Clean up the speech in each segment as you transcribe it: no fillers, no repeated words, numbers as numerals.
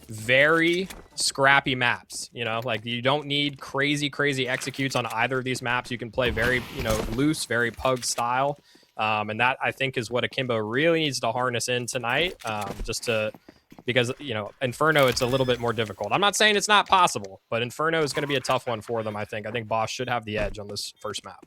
very scrappy maps. You know, like you don't need crazy executes on either of these maps. You can play very, you know, loose, very pug style. And that I think is what Akimbo really needs to harness in tonight, just to, because, you know, Inferno, it's a little bit more difficult. I'm not saying it's not possible, but Inferno is going to be a tough one for them, I think. I think Boss should have the edge on this first map.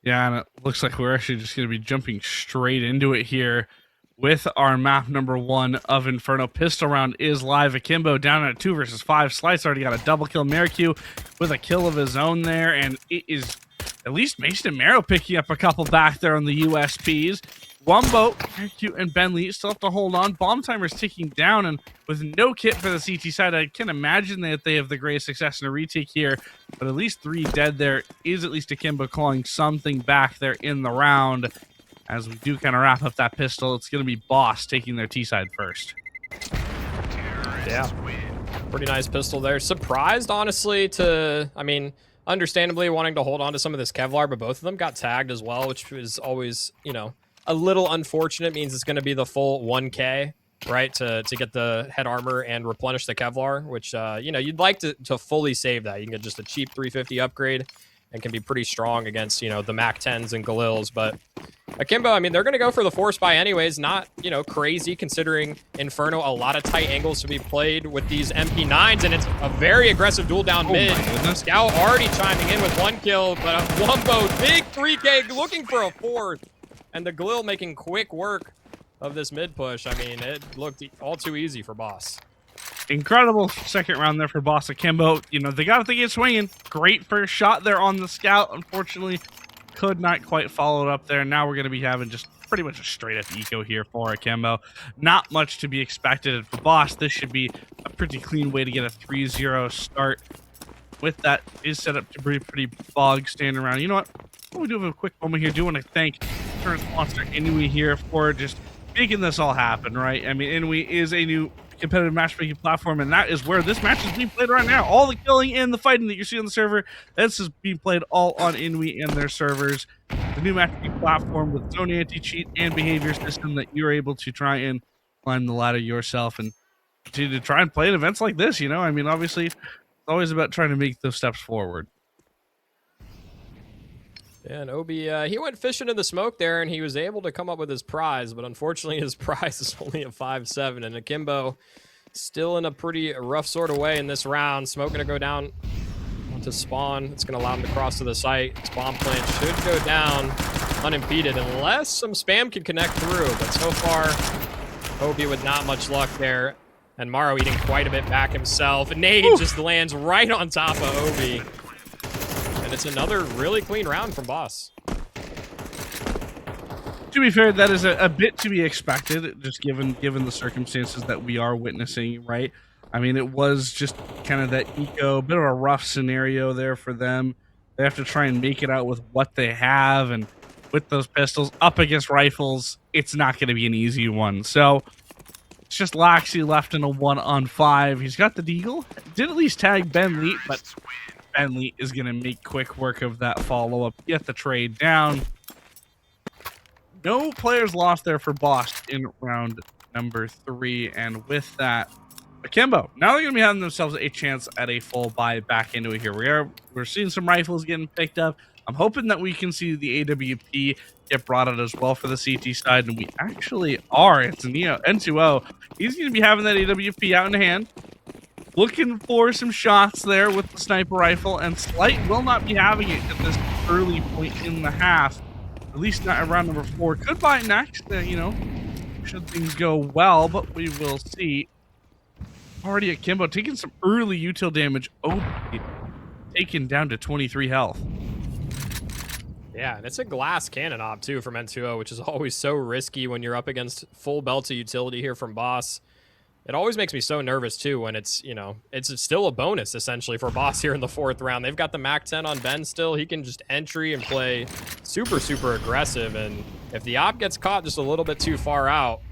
Yeah, and it looks like we're actually just going to be jumping straight into it here with our map number 1 of Inferno. Pistol round is live. Akimbo down at 2 versus 5. Slice already got a double kill. Maricu with a kill of his own there, and it is at least Mason and Marrow picking up a couple back there on the USPs. Wumbo, Maricu, and Bentley still have to hold on. Bomb timer's ticking down, and with no kit for the CT side, I can imagine that they have the greatest success in a retake here, but at least 3 dead there is at least Akimbo clawing something back there in the round. As we do kind of wrap up that pistol, it's going to be Boss taking their T side first. Yeah, pretty nice pistol there. Surprised, honestly, to, I mean, understandably wanting to hold on to some of this Kevlar, but both of them got tagged as well, which is always, you know, a little unfortunate. Means it's going to be the full 1K, right, to get the head armor and replenish the Kevlar, which, you know, you'd like to fully save that. You can get just a cheap 350 upgrade and can be pretty strong against, you know, the Mac 10s and Galils. But Akimbo, I mean, they're going to go for the force buy anyways. Not, you know, crazy considering Inferno, a lot of tight angles to be played with these MP9s, and it's a very aggressive duel down mid. Scout already chiming in with 1 kill, but a Wumbo, big 3K, looking for a 4th. And the Galil making quick work of this mid push. I mean, it looked all too easy for Boss. Incredible second round there for Boss Akimbo. You know, they got to get swinging. Great first shot there on the Scout. Unfortunately, could not quite follow it up there. Now we're going to be having just pretty much a straight up eco here for Akimbo. Not much to be expected for Boss. This should be a pretty clean way to get a 3-0 start. With that is set up to be pretty bog standing around. You know what? We do have a quick moment here. Do want to thank current sponsor Inui here for just making this all happen, right? I mean, Inui is a new competitive matchmaking platform, and that is where this match is being played right now. All the killing and the fighting that you see on the server, this is being played all on Inui and their servers. The new matchmaking platform with its own anti-cheat and behavior system that you're able to try and climb the ladder yourself and to try and play in events like this, you know? I mean, obviously, it's always about trying to make those steps forward. Yeah, and Obi, he went fishing in the smoke there, and he was able to come up with his prize, but unfortunately his prize is only a 5-7, and Akimbo still in a pretty rough sort of way in this round. Smoke going to go down onto spawn. It's going to allow him to cross to the site. Its bomb plant should go down unimpeded, unless some spam can connect through, but so far, Obi with not much luck there, and Morrow eating quite a bit back himself. Nade just lands right on top of Obi. And it's another really clean round from Boss. To be fair, that is a bit to be expected, just given the circumstances that we are witnessing, right? I mean, it was just kind of that eco, bit of a rough scenario there for them. They have to try and make it out with what they have, and with those pistols up against rifles, it's not going to be an easy one. So it's just Laxi left in a 1-on-5. He's got the deagle. Did at least tag Ben Lee, but Bentley is going to make quick work of that follow-up, get the trade down. No players lost there for Boss in round number 3, and with that, Akimbo, now they're going to be having themselves a chance at a full buy back into it here. We're seeing some rifles getting picked up. I'm hoping that we can see the AWP get brought out as well for the CT side, and we actually are. It's Neo N2O. He's going to be having that AWP out in hand. Looking for some shots there with the sniper rifle, and Slight will not be having it at this early point in the half. At least not around number 4. Could buy it next, you know, should things go well, but we will see. Already Akimbo taking some early util damage. Oh, taken down to 23 health. Yeah, and it's a glass cannon op too from N2O, which is always so risky when you're up against full belt of utility here from Boss. It always makes me so nervous, too, when it's, you know, it's still a bonus, essentially, for Boss here in the 4th round. They've got the Mac 10 on Ben still. He can just entry and play super aggressive. And if the op gets caught just a little bit too far out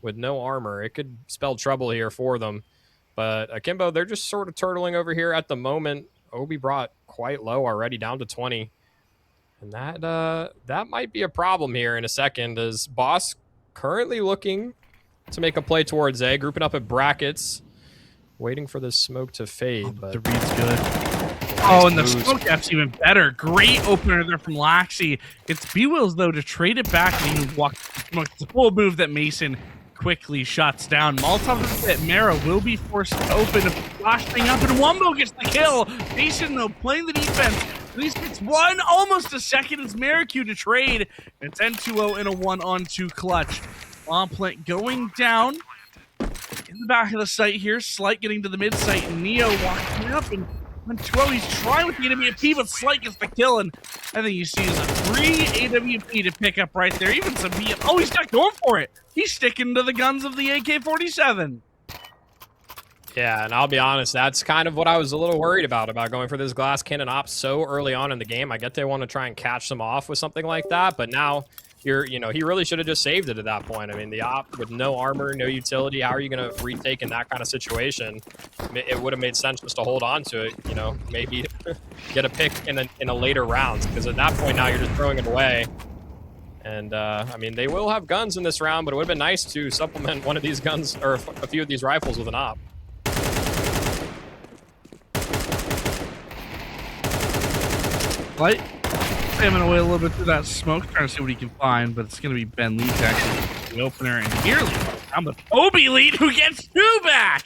with no armor, it could spell trouble here for them. But Akimbo, they're just sort of turtling over here at the moment. Obi brought quite low already, down to 20. And that might be a problem here in a second, as Boss currently looking to make a play towards A, grouping up at brackets. waiting for this smoke to fade, The but read's good. Oh, and the boost. smoke app's even better. Great opener there from Laxi. It's B-Wills, though, to trade it back and even walk the smoke. It's a full move that Mason quickly shuts down. Molotov is hit. Mara will be forced to open, flash thing up, and Wumbo gets the kill. Mason, though, playing the defense. At least it's one, almost a second. It's Maricu to trade. It's N2O in a 1-on-2 clutch. Bomb plant going down in the back of the site here. Slight getting to the mid site, and Neo walking up, and N2O, he's trying with the AWP, but Slight gets the kill, and I think you see is a free AWP to pick up right there. Even some BM. Oh, he's not going for it. He's sticking to the guns of the AK-47. Yeah, and I'll be honest, that's kind of what I was a little worried about going for this glass cannon op so early on in the game. I get they want to try and catch them off with something like that, but now he really should have just saved it at that point. I mean, the op with no armor, no utility, how are you going to retake in that kind of situation? It would have made sense just to hold on to it, maybe get a pick in a later round, because at that point now you're just throwing it away. And, I mean, they will have guns in this round, but it would have been nice to supplement one of these guns, or a few of these rifles with an op. Light spamming away a little bit through that smoke, trying to see what he can find, but it's going to be Ben Leach actually the opener, and nearly down with Obi Lead, who gets two back.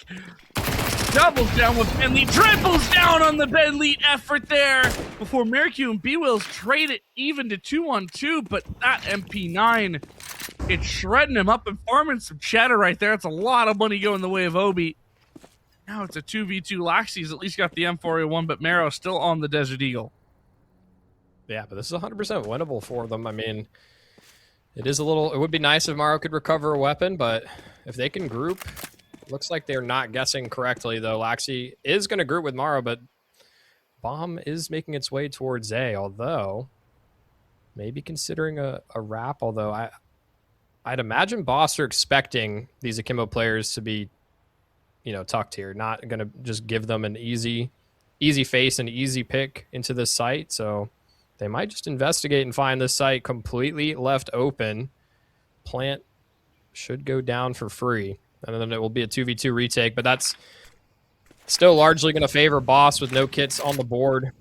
Doubles down with Ben Lead, triples down on the Ben Lead effort there before Maricu and B-Wills trade it even to 2-on-2, but that MP9, it's shredding him up and farming some cheddar right there. It's a lot of money going the way of Obi. Now it's a 2v2. Laxi's at least got the M4A1, but Maro still on the Desert Eagle. Yeah, but this is 100% winnable for them. I mean, it would be nice if Maro could recover a weapon, but if they can group, looks like they're not guessing correctly, though. Laxi is going to group with Maro, but Bomb is making its way towards A, although maybe considering a wrap, although I'd imagine Boss are expecting these Akimbo players to be, tucked here, not going to just give them an easy face and easy pick into this site, so they might just investigate and find this site completely left open. Plant should go down for free, and then it will be a 2v2 retake, but that's still largely going to favor Boss with no kits on the board.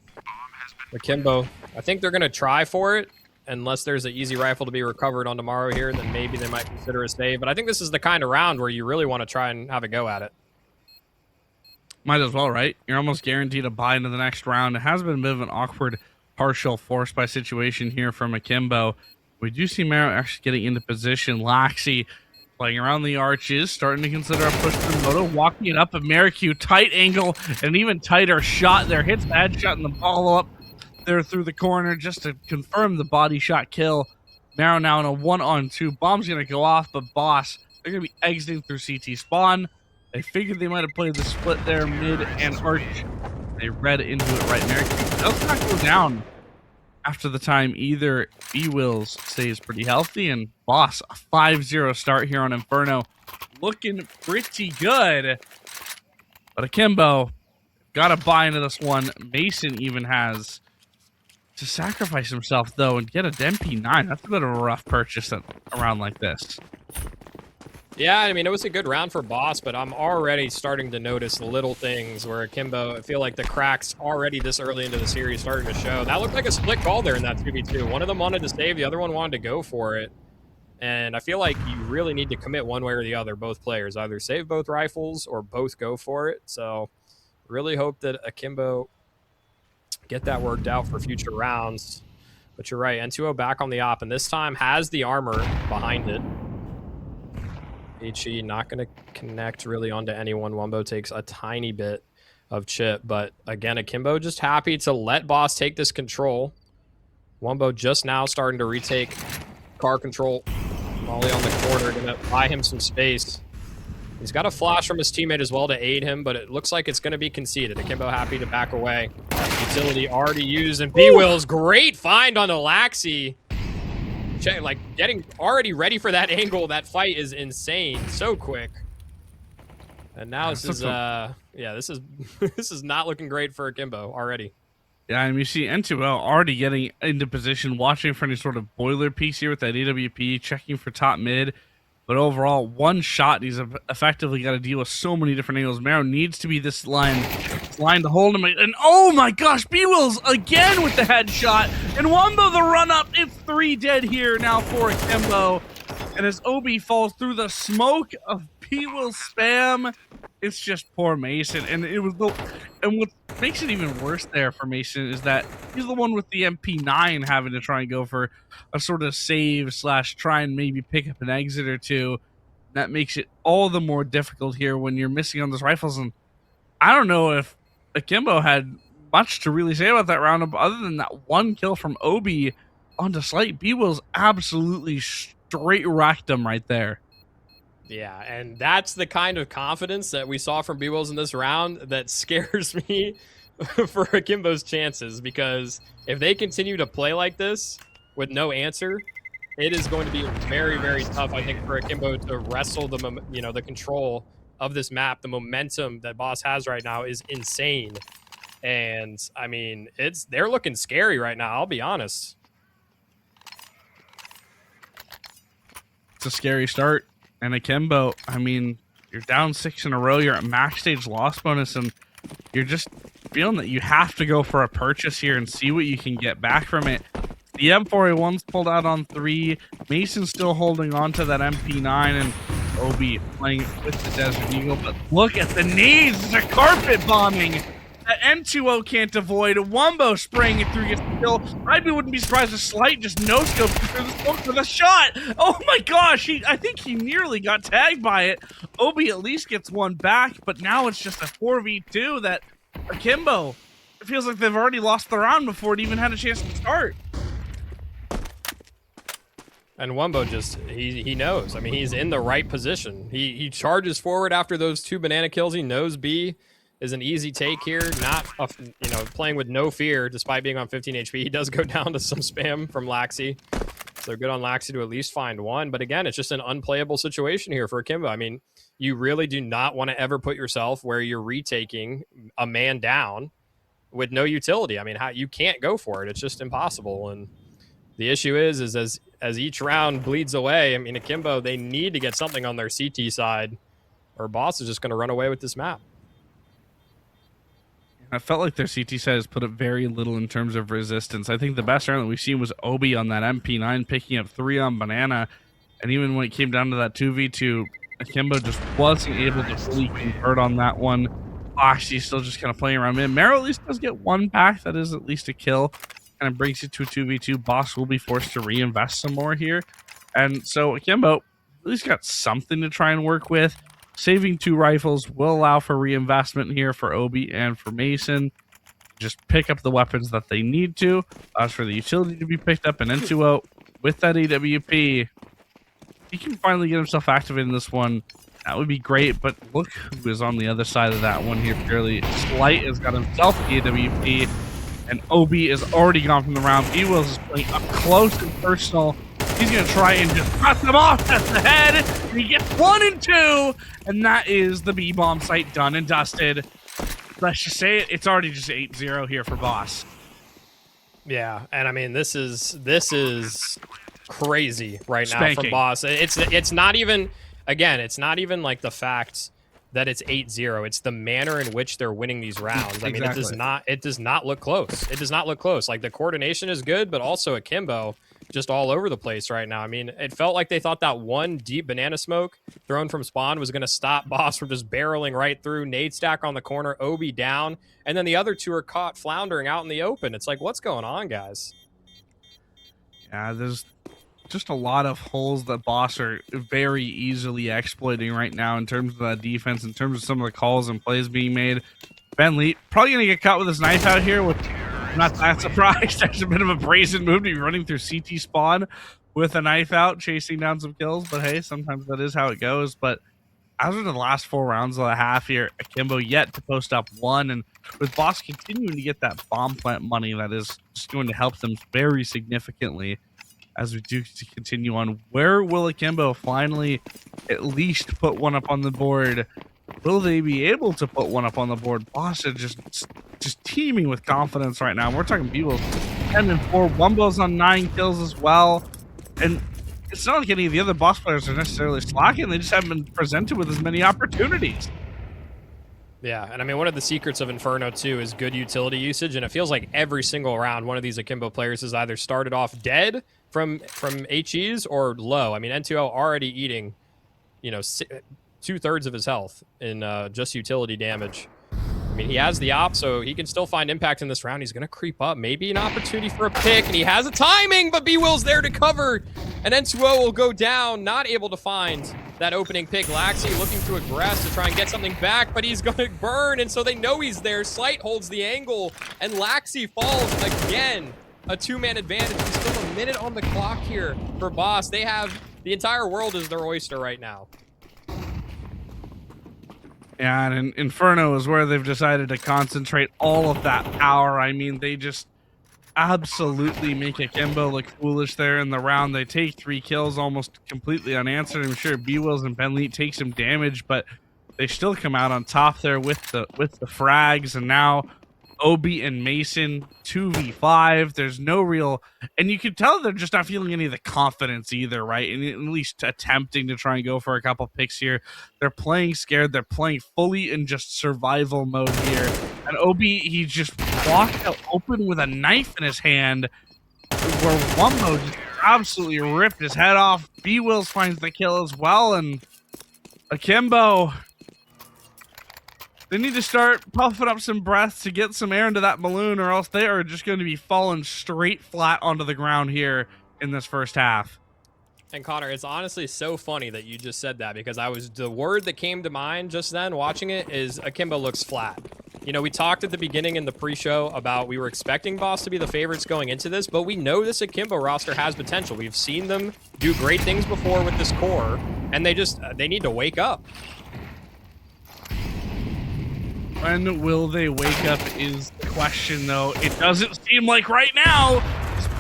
Akimbo, I think they're going to try for it, unless there's an easy rifle to be recovered on tomorrow here, then maybe they might consider a save, but I think this is the kind of round where you really want to try and have a go at it. Might as well, right? You're almost guaranteed a buy into the next round. It has been a bit of an awkward partial forced by situation here from Akimbo. We do see Maro actually getting into position. Laxi playing around the arches, starting to consider a push through Moto, walking it up. A Maricu tight angle, and even tighter shot there. Hits the headshot and the follow-up there through the corner just to confirm the body shot kill. Maro now in a 1-on-2. Bomb's going to go off, but Boss, they're going to be exiting through CT spawn. They figured they might have played the split there, mid and arch. They read into it right. Maricu does not go down after the time either. B-Wills stays pretty healthy, and Boss, a 5-0 start here on Inferno. Looking pretty good. But Akimbo got to buy into this one. Mason even has to sacrifice himself, though, and get a MP9. That's a bit of a rough purchase at a round like this. Yeah, I mean, it was a good round for Boss, but I'm already starting to notice little things where Akimbo, I feel like the cracks already this early into the series starting to show. That looked like a split call there in that 2v2. One of them wanted to save, the other one wanted to go for it. And I feel like you really need to commit one way or the other, both players. Either save both rifles or both go for it. So really hope that Akimbo get that worked out for future rounds. But you're right, N2O back on the op, and this time has the armor behind it. HE not going to connect really onto anyone. Wumbo takes a tiny bit of chip, but again, Akimbo just happy to let Boss take this control. Wumbo just now starting to retake car control. Molly on the corner, going to buy him some space. He's got a flash from his teammate as well to aid him, but it looks like it's going to be conceded. Akimbo happy to back away. Utility already used, and B-Will's great find on the Laxi. Like, getting already ready for that angle. That fight is insane. So quick. And now this is, this is not looking great for Akimbo already. Yeah, and you see N2O already getting into position, watching for any sort of boiler piece here with that AWP, checking for top mid. But overall, one shot, he's effectively got to deal with so many different angles. Mero needs to be this line to hold him. And oh my gosh, B-Wills again with the headshot. And Wumbo the run up. It's 3 dead here now for Akimbo. And as Obi falls through the smoke of B-Will spam, it's just poor Mason. And what makes it even worse there for Mason is that he's the one with the MP9 having to try and go for a sort of save / try and maybe pick up an exit or two. That makes it all the more difficult here when you're missing on those rifles. And I don't know if Akimbo had much to really say about that round, other than that one kill from Obi onto Slight. B-Will's absolutely straight wrecked him right there. Yeah, and that's the kind of confidence that we saw from B-Wills in this round that scares me for Akimbo's chances, because if they continue to play like this with no answer, it is going to be very, very tough, I think, for Akimbo to wrestle the control of this map. The momentum that Boss has right now is insane. And I mean, they're looking scary right now, I'll be honest. It's a scary start. And Akimbo, I mean, you're down 6 in a row. You're at max stage loss bonus, and you're just feeling that you have to go for a purchase here and see what you can get back from it. The M4A1's pulled out on 3. Mason's still holding on to that MP9, and Obi playing with the Desert Eagle. But look at the needs. It's a carpet bombing. That N2O can't avoid. Wumbo spraying it through, gets the kill. I wouldn't be surprised if Slight just no-scoped through the smoke with a shot. Oh my gosh, I think he nearly got tagged by it. Obi at least gets one back, but now it's just a 4v2 that Akimbo, it feels like they've already lost the round before it even had a chance to start. And Wumbo just, he knows. I mean, he's in the right position. He charges forward after those 2 banana kills. He knows B is an easy take here, not playing with no fear despite being on 15 HP. He does go down to some spam from Laxi, so good on Laxi to at least find one. But again, it's just an unplayable situation here for Akimbo. I mean, you really do not want to ever put yourself where you're retaking a man down with no utility. I mean, you can't go for it. It's just impossible. And the issue is as each round bleeds away, I mean, Akimbo, they need to get something on their CT side, or Boss is just going to run away with this map. I felt like their CT side has put up very little in terms of resistance. I think the best round that we've seen was Obi on that MP9 picking up 3 on Banana. And even when it came down to that 2v2, Akimbo just wasn't able to fully convert on that one. He's still just kind of playing around mid. Mero at least does get one back. That is at least a kill. Kind of brings it to a 2v2. Boss will be forced to reinvest some more here. And so Akimbo at least got something to try and work with. Saving 2 rifles will allow for reinvestment here for Obi and for Mason. Just pick up the weapons that they need to. As for the utility to be picked up, and N2O with that AWP, he can finally get himself activated in this one. That would be great, but look who is on the other side of that one here purely. Slight has got himself the AWP, and Obi is already gone from the round. B-Wills is playing up close and personal. He's going to try and just cut them off at the head. And he gets 1 and 2. And that is the B-bomb site done and dusted. Let's just say it. It's already just 8-0 here for Boss. Yeah, and I mean, this is crazy right now Spanking. from Boss. It's not even, again, it's not even like the fact that it's 8-0. It's the manner in which they're winning these rounds. I mean, it does not look close. It does not look close. Like, the coordination is good, but also Akimbo just all over the place right now. I mean, it felt like they thought that one deep banana smoke thrown from spawn was going to stop Boss from just barreling right through. Nade stack on the corner, Obi down, and then the other 2 are caught floundering out in the open. It's like, what's going on, guys? Yeah, there's just a lot of holes that Boss are very easily exploiting right now in terms of that defense, in terms of some of the calls and plays being made. Bentley probably going to get caught with his knife out here, which I'm not that surprised. That's a bit of a brazen move to be running through CT spawn with a knife out, chasing down some kills. But hey, sometimes that is how it goes. But as of the last 4 rounds of the half here, Akimbo yet to post up 1. And with Boss continuing to get that bomb plant money, that is just going to help them very significantly as we do continue on. Where will Akimbo finally at least put one up on the board? Will they be able to put one up on the board? Boss is just teeming with confidence right now. We're talking B-Wills 10 and 4. Wumbo's on 9 kills as well. And it's not like any of the other boss players are necessarily slacking. They just haven't been presented with as many opportunities. Yeah, and I mean, one of the secrets of Inferno, too, is good utility usage, and it feels like every single round, one of these Akimbo players has either started off dead from HEs or low. I mean, N2O already eating, you know, 2/3 of his health in just utility damage. I mean, he has the op, so he can still find impact in this round. He's going to creep up. Maybe an opportunity for a pick, and he has a timing, but B-Will's there to cover. And N2O will go down, not able to find that opening pick. Laxi looking to aggress to try and get something back, but he's going to burn, and so they know he's there. Slight holds the angle, and Laxi falls again. A two-man advantage. There's still a minute on the clock here for Boss. They have the entire world as their oyster right now. Yeah, and Inferno is where they've decided to concentrate all of that power. I mean, they just absolutely make Akimbo look foolish there in the round. They take 3 kills almost completely unanswered. I'm sure B-Wills and Benleet take some damage, but they still come out on top there with the frags. And now Obi and Mason 2v5. There's no real, and you can tell they're just not feeling any of the confidence either, right? And at least attempting to try and go for a couple picks here. They're playing scared. They're playing fully in just survival mode here. And Obi, he just walked out open with a knife in his hand, where Wumbo just absolutely ripped his head off. B-Wills finds the kill as well, and Akimbo, they need to start puffing up some breath to get some air into that balloon, or else they are just going to be falling straight flat onto the ground here in this first half. And Connor, it's honestly so funny that you just said that, because the word that came to mind just then watching it is Akimbo looks flat. You know, we talked at the beginning in the pre-show about we were expecting Boss to be the favorites going into this, but we know this Akimbo roster has potential. We've seen them do great things before with this core, and they need to wake up. When will they wake up is the question, though. It doesn't seem like right now.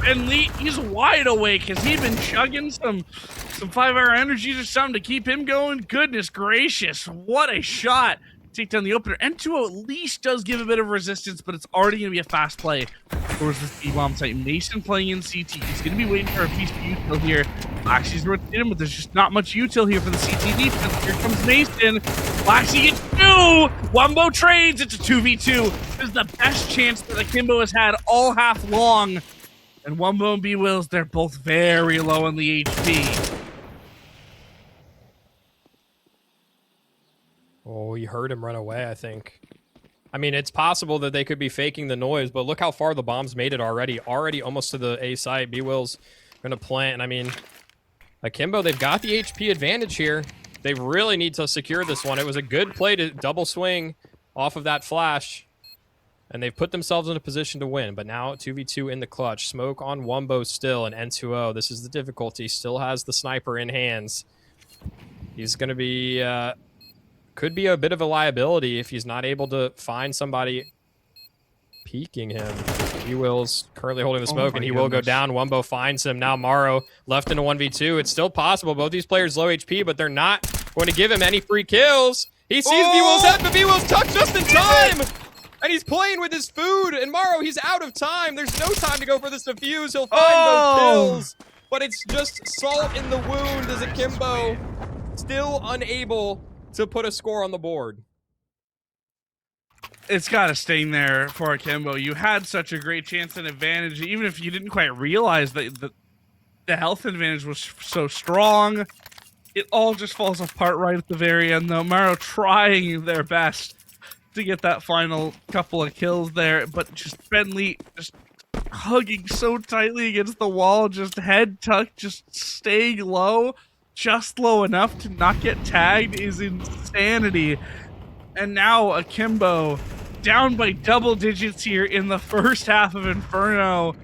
Benleet, he's wide awake. Has he been chugging some 5-hour energies or something to keep him going? Goodness gracious, what a shot. Take down the opener. N2O at least does give a bit of resistance, but it's already going to be a fast play towards the B-bomb site. Mason playing in CT. He's going to be waiting for a piece of util here. Laxi's rotating him, but there's just not much util here for the CT defense. Here comes Mason. Laxi gets 2! Wumbo trades. It's a 2v2. This is the best chance that Akimbo has had all half long. And Wumbo and B-Wills, they're both very low in the HP. Oh, you heard him run away, I think. I mean, it's possible that they could be faking the noise, but look how far the bombs made it already. Already almost to the A site. B-Will's going to plant. And I mean, Akimbo, they've got the HP advantage here. They really need to secure this one. It was a good play to double swing off of that flash. And they've put themselves in a position to win. But now 2v2 in the clutch. Smoke on Wumbo still, and N2O. This is the difficulty. Still has the sniper in hands. He's going to be... could be a bit of a liability if he's not able to find somebody peeking him. B-Will's currently holding the smoke, and he will go down. Wumbo finds him. Now Morrow left in a 1v2. It's still possible. Both these players low HP, but they're not going to give him any free kills. He sees B-Will's head, but B-Will's tucked just in time! And he's playing with his food, and Morrow, he's out of time. There's no time to go for this defuse. He'll find both kills, but it's just salt in the wound as Akimbo still unable to put a score on the board. It's got to sting there for Akimbo. You had such a great chance and advantage, even if you didn't quite realize that the health advantage was so strong. It all just falls apart right at the very end, though. Morrow trying their best to get that final couple of kills there, but just Benleet just hugging so tightly against the wall, just head tucked, just staying low. Just low enough to not get tagged is insanity. And now Akimbo down by double digits here in the first half of Inferno.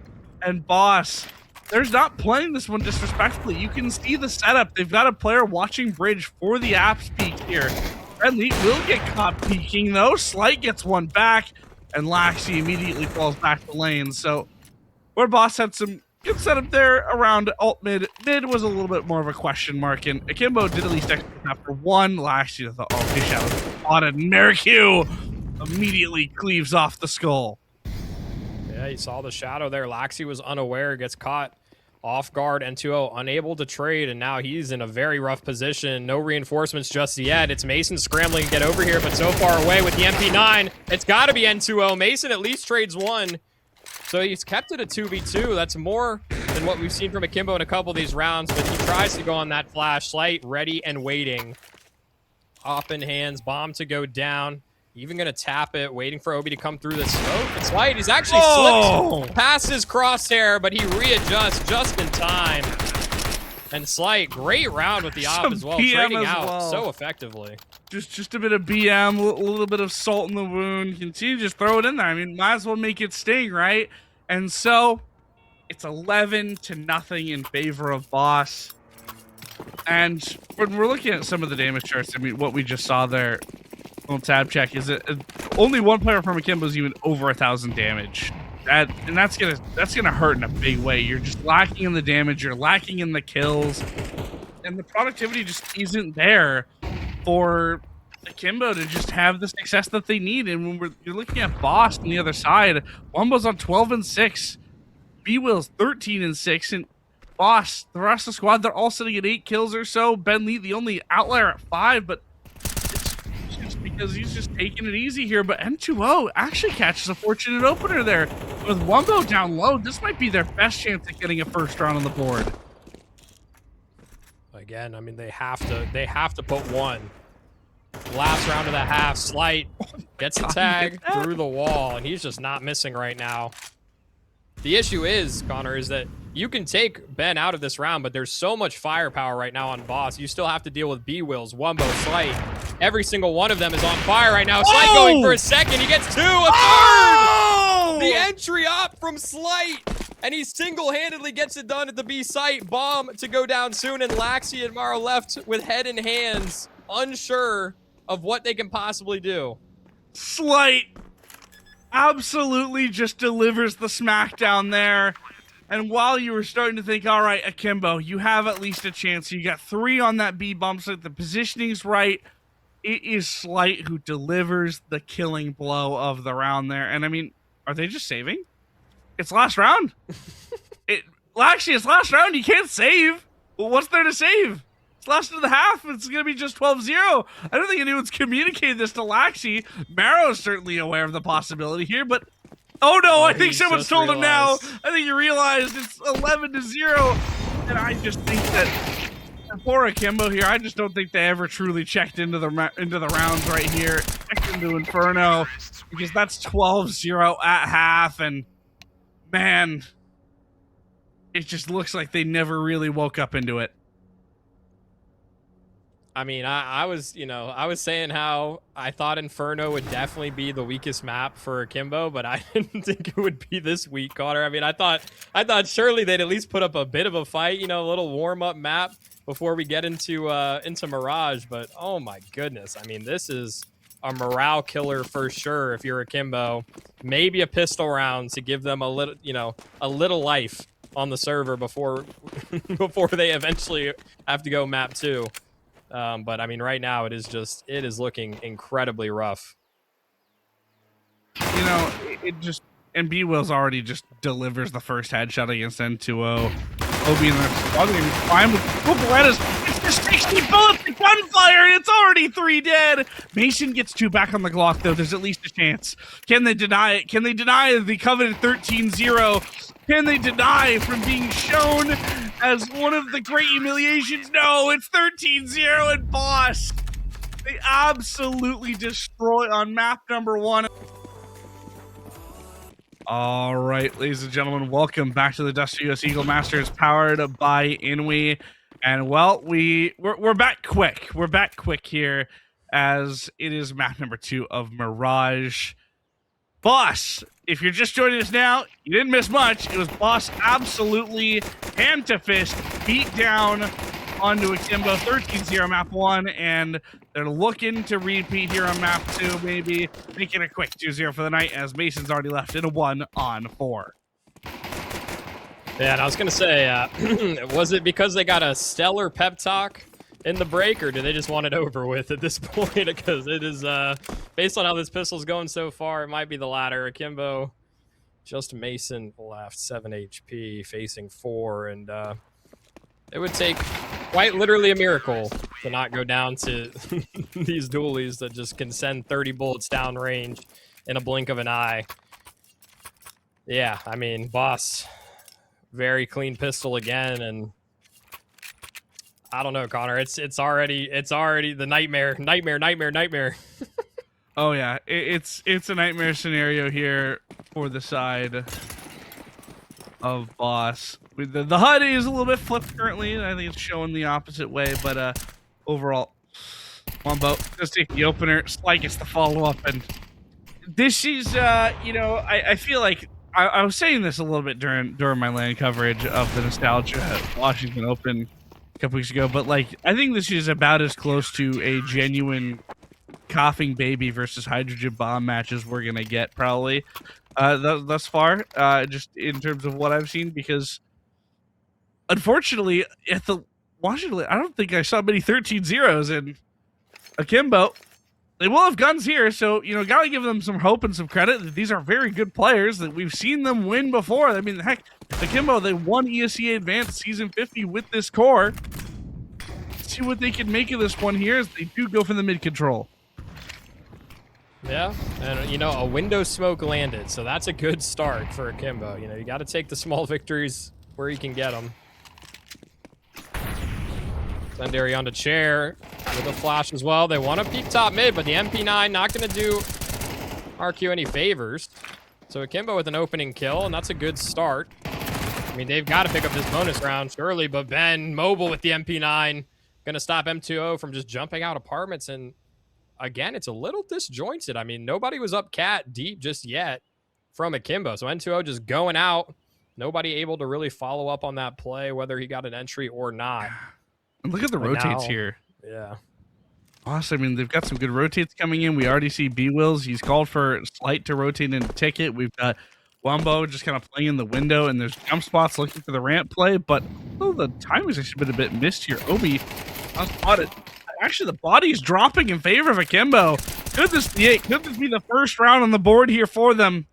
And Boss, there's not playing this one disrespectfully. You can see the setup. They've got a player watching bridge for the apps peak here. Benleet will get caught peeking though. Slight gets one back, and Laxi immediately falls back to lane. So where Boss had some good setup there around alt mid. Mid was a little bit more of a question mark, and Akimbo did at least execute after one. Last year, I thought, oh, fish out was spotted. Merrick immediately cleaves off the skull. Yeah, you saw the shadow there. Laxi was unaware, gets caught off guard. N2O unable to trade, and now he's in a very rough position. No reinforcements just yet. It's Mason scrambling to get over here, but so far away with the MP9. It's got to be N2O. Mason at least trades one. So he's kept it a 2v2. That's more than what we've seen from Akimbo in a couple of these rounds, but he tries to go on that flash. Slight ready and waiting. Op in hands, bomb to go down. Even gonna tap it, waiting for Obi to come through the smoke. It's Slight, he's actually slipped past his crosshair, but he readjusts just in time. And Slight, great round with the op as well, trading out so effectively. Just a bit of BM, a little bit of salt in the wound. Continue to just throw it in there. I mean, might as well make it sting, right? And so, it's 11-0 in favor of Boss. And when we're looking at some of the damage charts, I mean, what we just saw there, on tab check, is it only one player from Akimbo is even over 1,000 damage. That's gonna hurt in a big way. You're just lacking in the damage, you're lacking in the kills, and the productivity just isn't there for Akimbo to just have the success that they need. And when you're looking at Boss on the other side, Wumbo's on 12-6, B-Will's 13-6, and Boss, the rest of the squad, they're all sitting at 8 kills or so. Ben Lee, the only outlier at 5, but it's just because he's just taking it easy here. But N2O actually catches a fortunate opener there. With Wumbo down low, this might be their best chance at getting a first round on the board. Again, I mean, they have to put one. Last round of the half, Slight gets a tag through the wall, and he's just not missing right now. The issue is, Connor, is that you can take Ben out of this round, but there's so much firepower right now on Boss. You still have to deal with B-Wills, Wumbo, Slight. Every single one of them is on fire right now. Slight going for a second. He gets 2, a third! The entry op from Slight, and he single-handedly gets it done at the B site. Bomb to go down soon, and Laxi and Maro left with head in hands, unsure of what they can possibly do. Slight absolutely just delivers the smackdown there. And while you were starting to think, all right, Akimbo, you have at least a chance. You got 3 on that B bump, so the positioning's right. It is Slight who delivers the killing blow of the round there. And I mean, are they just saving? It's last round. Actually, it's last round. You can't save. Well, what's there to save? It's last of the half. It's going to be just 12-0. I don't think anyone's communicated this to Laxi. Marrow's certainly aware of the possibility here, but oh no, I think someone's told him now. I think he realized it's 11-0. And I just think that for Akimbo here, I just don't think they ever truly checked into the rounds right here. Checked into Inferno, because that's 12-0 at half, and man, it just looks like they never really woke up into it. I mean, I was saying how I thought Inferno would definitely be the weakest map for Akimbo, but I didn't think it would be this weak, Connor. I mean, I thought surely they'd at least put up a bit of a fight, a little warm-up map before we get into Mirage, but oh my goodness. I mean, this is a morale killer for sure if you're Akimbo. Maybe a pistol round to give them a little life on the server before they eventually have to go map 2. But I mean, right now it is looking incredibly rough. And B-Will's already just delivers the first headshot against N2O. Obi in there, fine with Berettas. It's just 60 bullets to gunfire, and it's already 3 dead. Mason gets 2 back on the Glock, though. There's at least a chance. Can they deny it? Can they deny the coveted 13-0? Can they deny from being shown as one of the great humiliations? No, it's 13-0 and Boss. They absolutely destroy on map number 1. All right, ladies and gentlemen, welcome back to the Dusty US Eagle Masters, powered by Inui. And well, we're back quick. We're back quick here, as it is map number 2 of Mirage. Boss, if you're just joining us now, you didn't miss much. It was Boss absolutely hand to fist, beat down onto Akimbo, 13-0 map 1, and they're looking to repeat here on map 2, maybe making a quick 2-0 for the night, as Mason's already left in a 1-on-4. Yeah, and I was gonna say, was it because they got a stellar pep talk in the break, or do they just want it over with at this point? Because it is, based on how this pistol's going so far, it might be the latter. Akimbo just Mason left, 7 HP, facing 4, and it would take quite literally a miracle to not go down to these dualies that just can send 30 bullets down range in a blink of an eye. Yeah, I mean, Boss, very clean pistol again, and I don't know, Connor. It's already the nightmare. Oh yeah, it's a nightmare scenario here for the side of Boss. The HUD is a little bit flipped currently, and I think it's showing the opposite way. But overall, Wombo does take the opener. Sly gets the follow up, and this is I feel like I was saying this a little bit during my LAN coverage of the Nostalgia Washington Open a couple weeks ago, but like I think this is about as close to a genuine coughing baby versus hydrogen bomb matches we're gonna get probably thus far, just in terms of what I've seen, because unfortunately at the Washington, I don't think I saw many 13-0s in Akimbo. They will have guns here, so gotta give them some hope and some credit that these are very good players, that we've seen them win before. I mean, heck, Akimbo, they won ESEA Advanced Season 50 with this core. Let's see what they can make of this one here as they do go for the mid control. Yeah, and a window smoke landed, so that's a good start for Akimbo. You got to take the small victories where you can get them. Sendary onto chair with a flash as well. They want to peek top mid, but the MP9 not going to do RQ any favors. So Akimbo with an opening kill, and that's a good start. I mean, they've got to pick up this bonus round, surely, but Ben mobile with the MP9 going to stop M2O from just jumping out apartments. And again, it's a little disjointed. I mean, nobody was up cat deep just yet from Akimbo. So M2O just going out. Nobody able to really follow up on that play, whether he got an entry or not. And look at the rotates here. Yeah. Awesome. I mean, they've got some good rotates coming in. We already see B-Wills. He's called for Slight to rotate into ticket. We've got Wombo just kind of playing in the window, and there's jump spots looking for the ramp play, but the timing's actually been a bit missed here. Obi unspotted. Actually, the body's dropping in favor of Akimbo. Could this be it? Could this be the first round on the board here for them?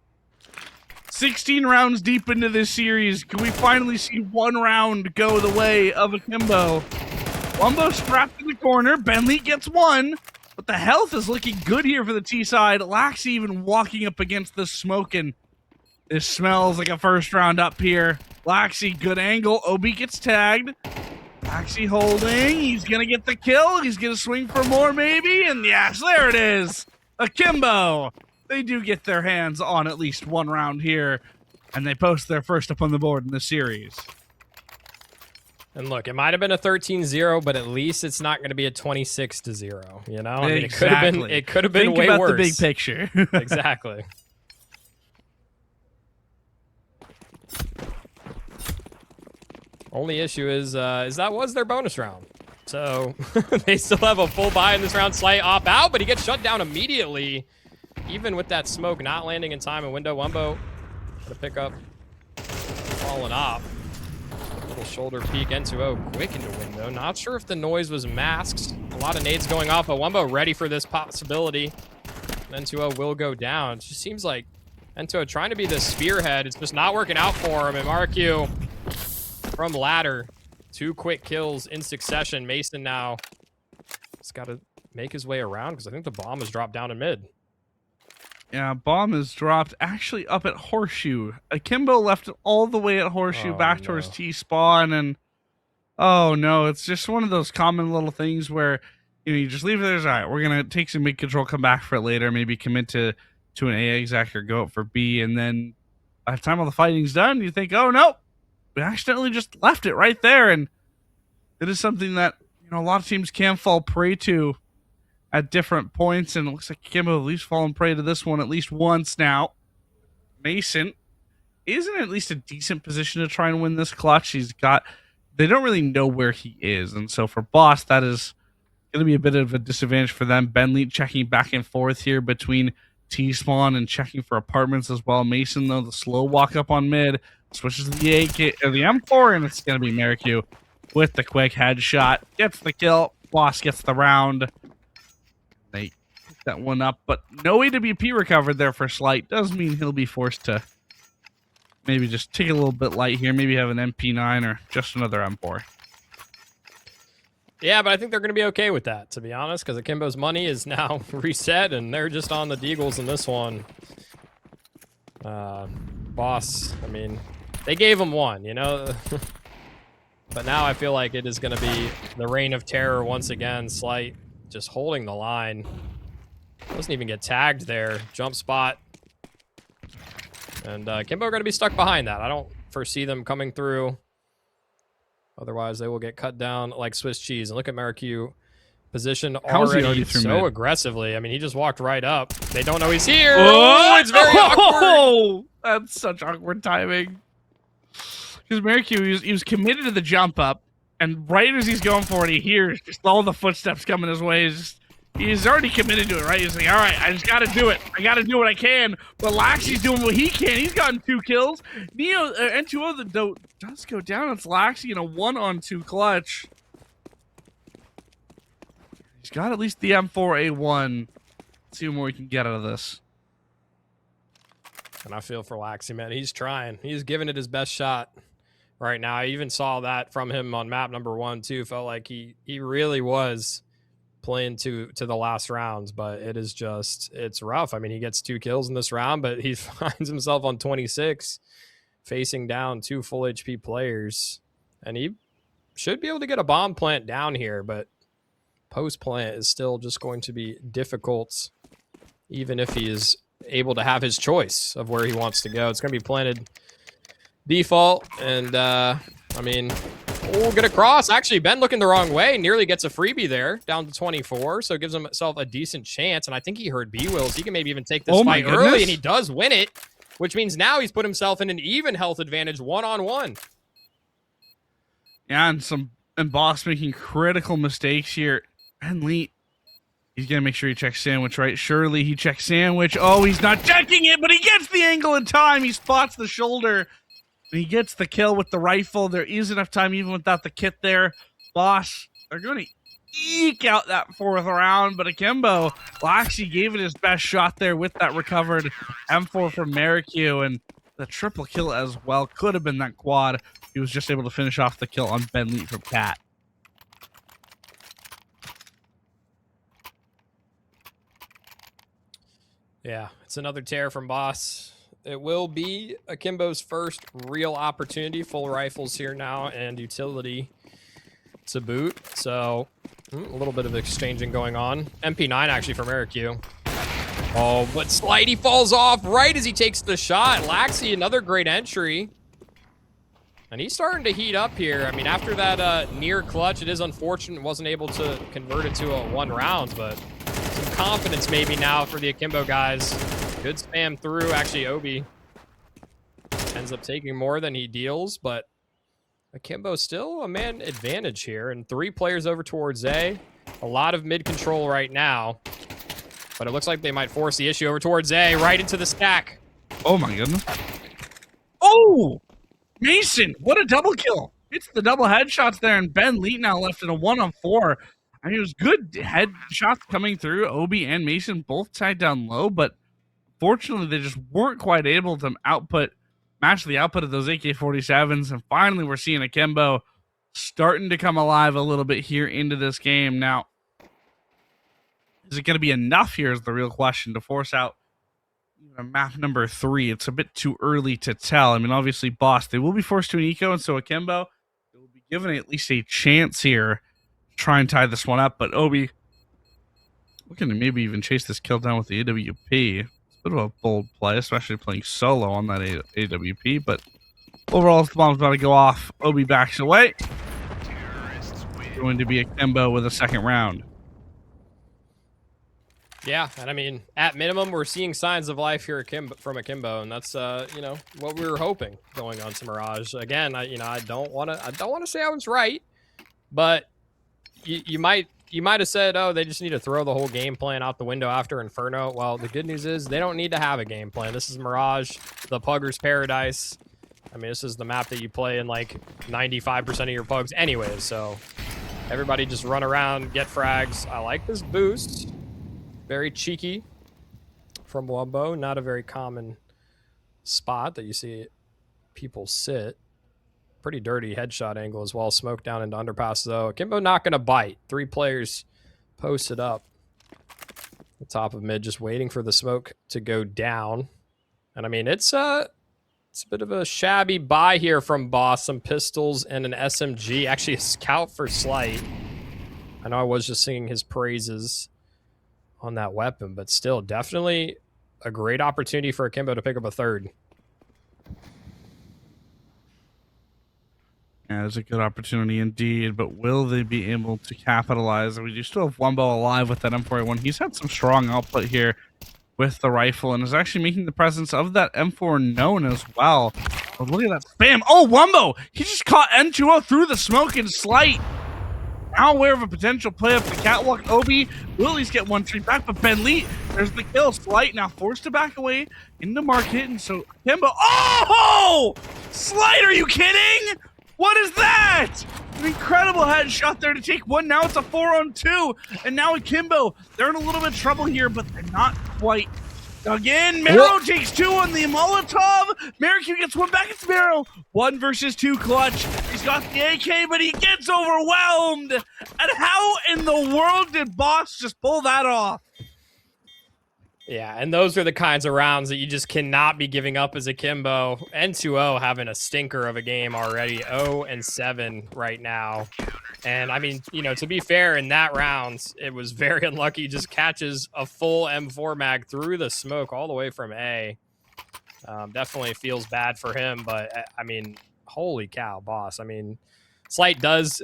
16 rounds deep into this series. Can we finally see one round go the way of Akimbo? Wombo strapped in the corner. Bentley gets one, but the health is looking good here for the T side. Laxi even walking up against the smoke, and this smells like a first round up here. Laxi, good angle. Obi gets tagged. Laxi holding. He's going to get the kill. He's going to swing for more maybe, and yes, there it is. Akimbo. They do get their hands on at least one round here, and they post their first up on the board in the series. And look, it might have been a 13-0, but at least it's not going to be a 26-0. I mean, exactly. it could have been way about worse. The big picture. Exactly. Only issue is that was their bonus round. So they still have a full buy in this round. Slight off out, but he gets shut down immediately. Even with that smoke not landing in time in window, Wombo gonna pick up falling off. Little shoulder peek, N2O quick into window. Not sure if the noise was masks. A lot of nades going off, but Wombo ready for this possibility. N2O will go down. It just seems like N2O trying to be the spearhead. It's just not working out for him. And Marq from ladder. 2 quick kills in succession. Mason now has got to make his way around because I think the bomb has dropped down in mid. Yeah, bomb is dropped actually up at Horseshoe. Akimbo left it all the way at Horseshoe back towards T-spawn, and oh no, it's just one of those common little things where you just leave it there. All right, we're gonna take some mid control, come back for it later, maybe commit to an A exec or go up for B, and then by the time all the fighting's done, you think, oh no, we accidentally just left it right there, and it is something that a lot of teams can fall prey to at different points, and it looks like Akimbo at least fallen prey to this one at least once now. Mason is in at least a decent position to try and win this clutch. They don't really know where he is, and so for Boss, that is going to be a bit of a disadvantage for them. Bentley checking back and forth here between T-spawn and checking for apartments as well. Mason, though, the slow walk up on mid, switches to the AK or the M4, and it's going to be Marq with the quick headshot. Gets the kill. Boss gets the round. They pick that one up, but no AWP recovered there for Slight. Does mean he'll be forced to maybe just take it a little bit light here. Maybe have an MP9 or just another M4. Yeah, but I think they're going to be okay with that, to be honest, because Akimbo's money is now reset, and they're just on the deagles in this one. Boss, I mean, they gave him one, you know? But now I feel like it is going to be the reign of terror once again. Slight just holding the line. Doesn't even get tagged there. Jump spot. And Akimbo are going to be stuck behind that. I don't foresee them coming through. Otherwise, they will get cut down like Swiss cheese. And look at Marikyu positioned already so aggressively. I mean, he just walked right up. They don't know he's here. Oh, it's very awkward. That's such awkward timing. Because Marikyu, he was committed to the jump up, and right as he's going for it, he hears just all the footsteps coming his way. He's already committed to it, right? He's like, all right, I just got to do it. I got to do what I can. But Laxi's doing what he can. He's gotten 2 kills. Neo, N2O does go down. It's Laxi in a 1-on-2 clutch. He's got at least the M4A1. Let's see what more we can get out of this. And I feel for Laxi, man. He's trying. He's giving it his best shot right now. I even saw that from him on map number 1, too. Felt like he really was playing to the last rounds, but it is just, it's rough. I mean, he gets 2 kills in this round, but he finds himself on 26, facing down 2 full HP players. And he should be able to get a bomb plant down here, but post plant is still just going to be difficult, even if he is able to have his choice of where he wants to go. It's going to be planted default, and I mean, we'll get across. Actually, Ben looking the wrong way, nearly gets a freebie there, down to 24, so it gives himself a decent chance, and I think he heard B-Wills. He can maybe even take this fight early, and he does win it, which means now he's put himself in an even health advantage one-on-one. Yeah, and Boss making critical mistakes here. And Lee, he's going to make sure he checks sandwich, right? Surely he checks sandwich. Oh, he's not checking it, but he gets the angle in time. He spots the shoulder. And he gets the kill with the rifle. There is enough time even without the kit there. Boss, they're going to eke out that 4th round, but Akimbo actually gave it his best shot there with that recovered M4 from Marikyu, and the triple kill as well. Could have been that quad. He was just able to finish off the kill on Ben Lee from Cat. Yeah, it's another tear from Boss. It will be Akimbo's first real opportunity. Full rifles here now and utility to boot. So a little bit of exchanging going on. MP9 actually for Marikyu. Oh, but Slidey falls off right as he takes the shot. Laxi, another great entry. And he's starting to heat up here. I mean, after that near clutch, it is unfortunate wasn't able to convert it to a 1 round, but some confidence maybe now for the Akimbo guys. Good spam through. Actually, Obi ends up taking more than he deals, but Akimbo still a man advantage here. And 3 players over towards A. A lot of mid control right now, but it looks like they might force the issue over towards A, right into the stack. Oh my goodness. Oh! Mason, what a double kill. It's the double headshots there, and Ben Lee now left in a 1-on-4. I mean, it was good headshots coming through. Obi and Mason both tied down low, but fortunately, they just weren't quite able to match the output of those AK-47s, and finally we're seeing Akimbo starting to come alive a little bit here into this game. Now, is it going to be enough here is the real question to force out map number 3. It's a bit too early to tell. I mean, obviously, Boss, they will be forced to an eco, and so Akimbo will be given at least a chance here to try and tie this one up. But Obi looking to maybe even chase this kill down with the AWP. It's a bit of a bold play, especially playing solo on that AWP. But overall, if the bomb's about to go off, Obi backs away. Going to be Akimbo with a 2nd round. Yeah, and I mean, at minimum, we're seeing signs of life here from Akimbo, and that's what we were hoping going on to Mirage. Again, I don't want to say I was right, but you might have said, oh, they just need to throw the whole game plan out the window after Inferno. Well, the good news is they don't need to have a game plan. This is Mirage, the Pugger's paradise. I mean, this is the map that you play in like 95% of your pugs anyways, so everybody just run around, get frags. I like this boost. Very cheeky from Wumbo. Not a very common spot that you see people sit. Pretty dirty headshot angle as well. Smoke down into underpass though. Akimbo not going to bite. 3 players posted up. The top of mid just waiting for the smoke to go down. And I mean, it's a bit of a shabby buy here from Boss. Some pistols and an SMG. Actually, a scout for Slight. I know I was just singing his praises on that weapon, but still, definitely a great opportunity for Akimbo to pick up a third. Yeah, it's a good opportunity indeed, but will they be able to capitalize? We do still have Wumbo alive with that M4A1. He's had some strong output here with the rifle and is actually making the presence of that M4 known as well. But look at that spam. Oh, Wumbo! He just caught N2O through the smoke and Slight. Now aware of a potential play up the catwalk. Obi will at least get 1-3 back, but Ben Lee, there's the kill. Slight now forced to back away into market, and so Akimbo. Oh! Slight, are you kidding? What is that? An incredible headshot there to take one. Now it's a 4-on-2. And now Akimbo, they're in a little bit of trouble here, but they're not quite dug in. Mero takes 2 on the Molotov. Marikyu gets 1 back. It's Mero. 1 versus 2 clutch. He's got the AK, but he gets overwhelmed. And how in the world did Boss just pull that off? Yeah, and those are the kinds of rounds that you just cannot be giving up as Akimbo. N2O having a stinker of a game already. 0-7 right now. And, I mean, you know, to be fair, in that round, it was very unlucky. He just catches a full M4 mag through the smoke all the way from A. Definitely feels bad for him, but, I mean, holy cow, Boss. I mean, Slight does.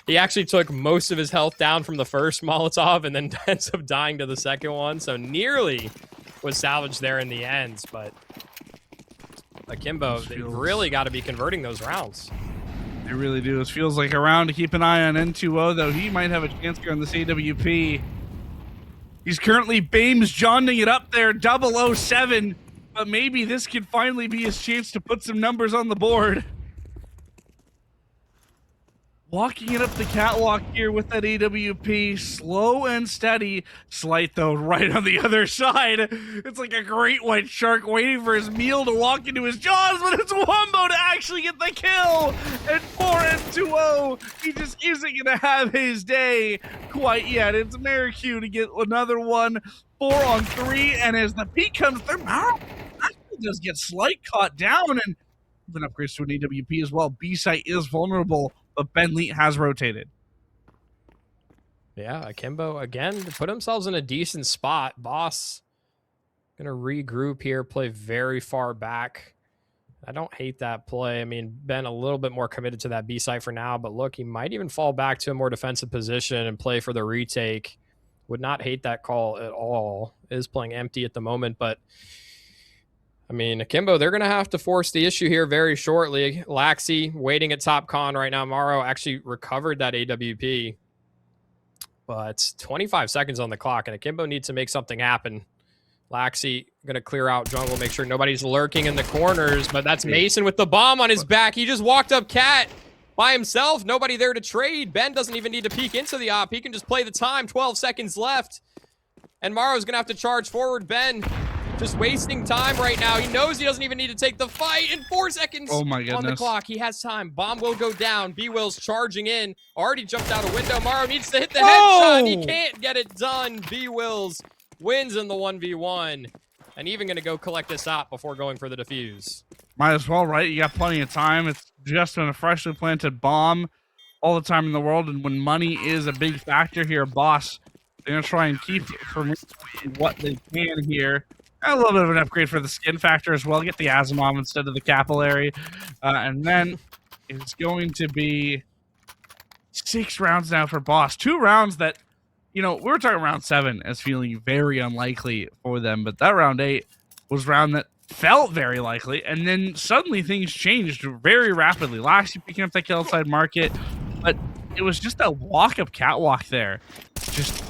He actually took most of his health down from the first Molotov and then ends up dying to the second one. So nearly was salvaged there in the end. But Akimbo, they really got to be converting those rounds. They really do. This feels like a round to keep an eye on. N2O, though. He might have a chance here on this AWP. He's currently Bames Johning it up there, 007. But maybe this could finally be his chance to put some numbers on the board. Walking it up the catwalk here with that AWP, slow and steady. Slight, though, right on the other side. It's like a great white shark waiting for his meal to walk into his jaws, but it's Wumbo to actually get the kill. And 4-2-0, he just isn't going to have his day quite yet. It's Marikyu to get another one, 4-on-3, and as the peak comes through, Maro actually does get Slight caught down, and even upgrades to an AWP as well. B-site is vulnerable, but Ben Lee has rotated. Yeah, Akimbo, again, put themselves in a decent spot. Boss going to regroup here, play very far back. I don't hate that play. I mean, Ben a little bit more committed to that B site for now, but look, he might even fall back to a more defensive position and play for the retake. Would not hate that call at all. Is playing empty at the moment, but I mean, Akimbo, they're going to have to force the issue here very shortly. Laxi waiting at top con right now. Morrow actually recovered that AWP. But 25 seconds on the clock, and Akimbo needs to make something happen. Laxi going to clear out jungle, make sure nobody's lurking in the corners. But that's Mason with the bomb on his back. He just walked up Cat by himself. Nobody there to trade. Ben doesn't even need to peek into the op. He can just play the time. 12 seconds left. And Morrow's going to have to charge forward. Ben just wasting time right now. He knows he doesn't even need to take the fight in 4 seconds. Oh my goodness. On the clock. He has time. Bomb will go down. B-Will's charging in. Already jumped out a window. Morrow needs to hit the headshot. He can't get it done. B-Wills wins in the 1v1. And even going to go collect this op before going for the defuse. Might as well, right? You got plenty of time. It's just been a freshly planted bomb all the time in the world. And when money is a big factor here, Boss, they're going to try and keep from what they can here. A little bit of an upgrade for the skin factor as well. Get the Asimov instead of the capillary. And then it's going to be 6 rounds now for Boss. 2 rounds that, you know, we were talking round 7 as feeling very unlikely for them. But that round 8 was round that felt very likely. And then suddenly things changed very rapidly. Last year picking up that kill outside market. But it was just a walk-up catwalk there. Just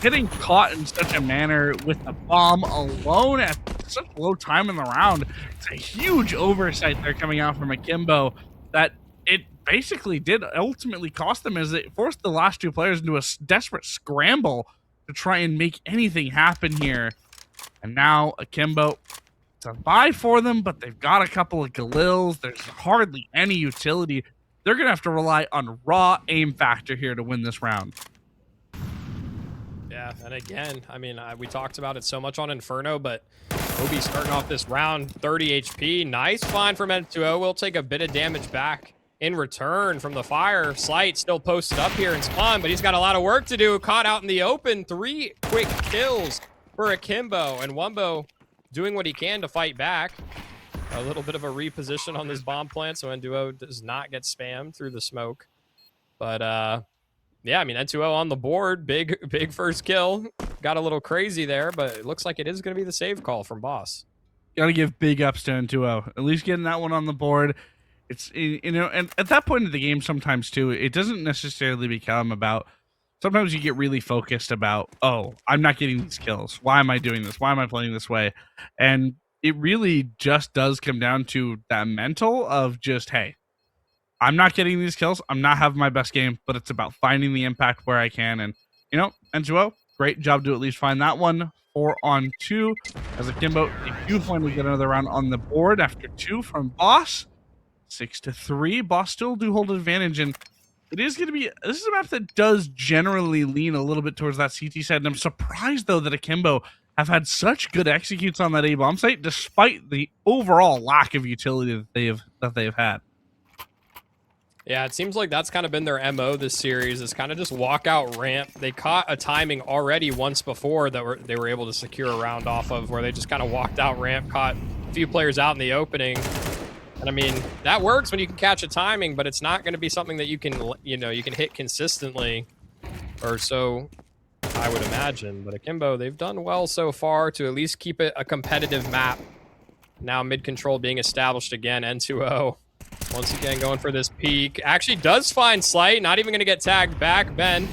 getting caught in such a manner with the bomb alone at such low time in the round. It's a huge oversight there coming out from Akimbo that it basically did ultimately cost them, as it forced the last 2 players into a desperate scramble to try and make anything happen here. And now Akimbo to buy for them, but they've got a couple of Galils. There's hardly any utility. They're going to have to rely on raw aim factor here to win this round. Yeah, and again, I mean, we talked about it so much on Inferno, but Obi starting off this round, 30 HP. Nice find from N2O. Will take a bit of damage back in return from the fire. Slight still posted up here in spawn, but he's got a lot of work to do. Caught out in the open. 3 quick kills for Akimbo, and Wumbo doing what he can to fight back. A little bit of a reposition on this bomb plant, so N2O does not get spammed through the smoke. But, yeah, I mean, N2O on the board. Big first kill. Got a little crazy there, but it looks like it is going to be the save call from Boss. Got to give big ups to N2O. At least getting that one on the board. It's, you know, and at that point of the game sometimes, too, it doesn't necessarily become about... Sometimes you get really focused about, oh, I'm not getting these kills. Why am I doing this? Why am I playing this way? And it really just does come down to that mental of just, hey, I'm not getting these kills. I'm not having my best game, but it's about finding the impact where I can. And, you know, N2O, great job to at least find that one. 4 on 2. As Akimbo, they do finally get another round on the board after 2 from Boss. 6-3. Boss still do hold advantage, and it is going to be... This is a map that does generally lean a little bit towards that CT side, and I'm surprised, though, that Akimbo have had such good executes on that A-bomb site, despite the overall lack of utility that they have had. Yeah, it seems like that's kind of been their MO this series, is kind of just walk out ramp. They caught a timing already once before that they were able to secure a round off of, where they just kind of walked out ramp, caught a few players out in the opening. And I mean, that works when you can catch a timing, but it's not going to be something that you can, you know, you can hit consistently, or so I would imagine. But Akimbo, they've done well so far to at least keep it a competitive map. Now mid-control being established again, N2O. Once again, going for this peak. Actually does find Slight. Not even going to get tagged back. Ben.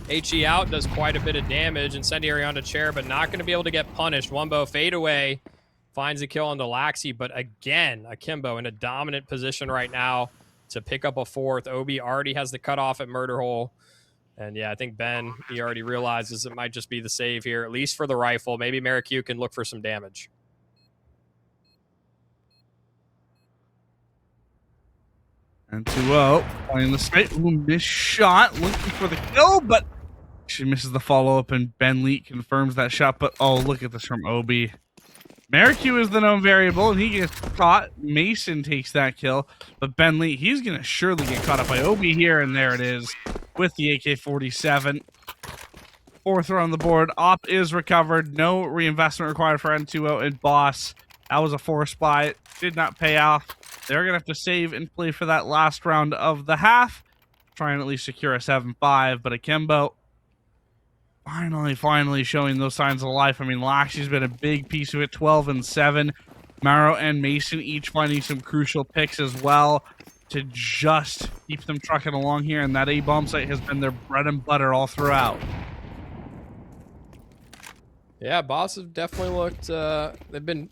HE out. Does quite a bit of damage. Incendiary onto chair, but not going to be able to get punished. Wumbo fade away. Finds a kill on the Laxi. But again, Akimbo in a dominant position right now to pick up a 4th. Obi already has the cutoff at Murder Hole. And yeah, I think Ben, he already realizes it might just be the save here, at least for the rifle. Maybe Mirage can look for some damage. N2O playing the straight. Ooh, missed shot. Looking for the kill, but she misses the follow-up, and Ben Leet confirms that shot. But oh, look at this from Obi. Mirage is the known variable, and he gets caught. Mason takes that kill, but Ben Leet, he's going to surely get caught up by Obi here, and there it is with the AK-47. 4th round on the board. Op is recovered. No reinvestment required for N2O and Boss. That was a forced buy. It did not pay off. They're going to have to save and play for that last round of the half. Try and at least secure a 7-5. But Akimbo finally showing those signs of life. I mean, Laxi's been a big piece of it. 12-7. Maro and Mason each finding some crucial picks as well to just keep them trucking along here. And that A-bomb site has been their bread and butter all throughout. Yeah, Boss have definitely looked... they've been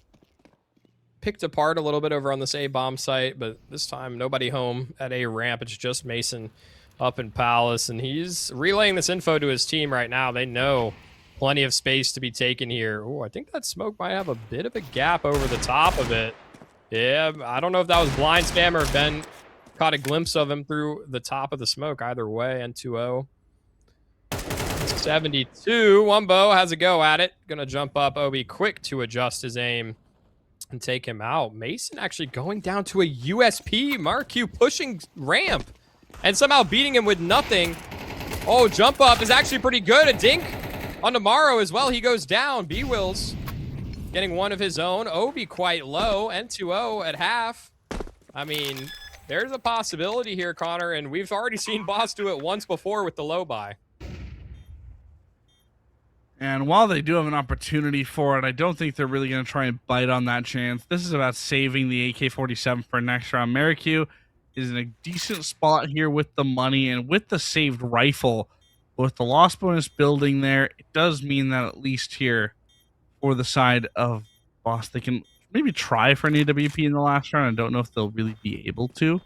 picked apart a little bit over on this A-bomb site, but this time nobody home at A ramp. It's just Mason up in Palace, and he's relaying this info to his team right now. They know plenty of space to be taken here. Oh, I think that smoke might have a bit of a gap over the top of it. Yeah, I don't know if that was blind spam or if Ben caught a glimpse of him through the top of the smoke. Either way, N2O. 72. Wumbo has a go at it. Gonna jump up. Obi quick to adjust his aim and take him out. Mason actually going down to a USP. Marq pushing ramp and somehow beating him with nothing. Oh, jump up is actually pretty good. A dink on Tomorrow as well. He goes down. B-Wills getting one of his own. Obi quite low. N2O at half. I mean, there's a possibility here, Connor, and we've already seen Boss do it once before with the low buy. And while they do have an opportunity for it, I don't think they're really going to try and bite on that chance. This is about saving the AK-47 for next round. Mirage is in a decent spot here with the money and with the saved rifle. With the loss bonus building there, it does mean that at least here for the side of Boss, they can maybe try for an AWP in the last round. I don't know if they'll really be able to.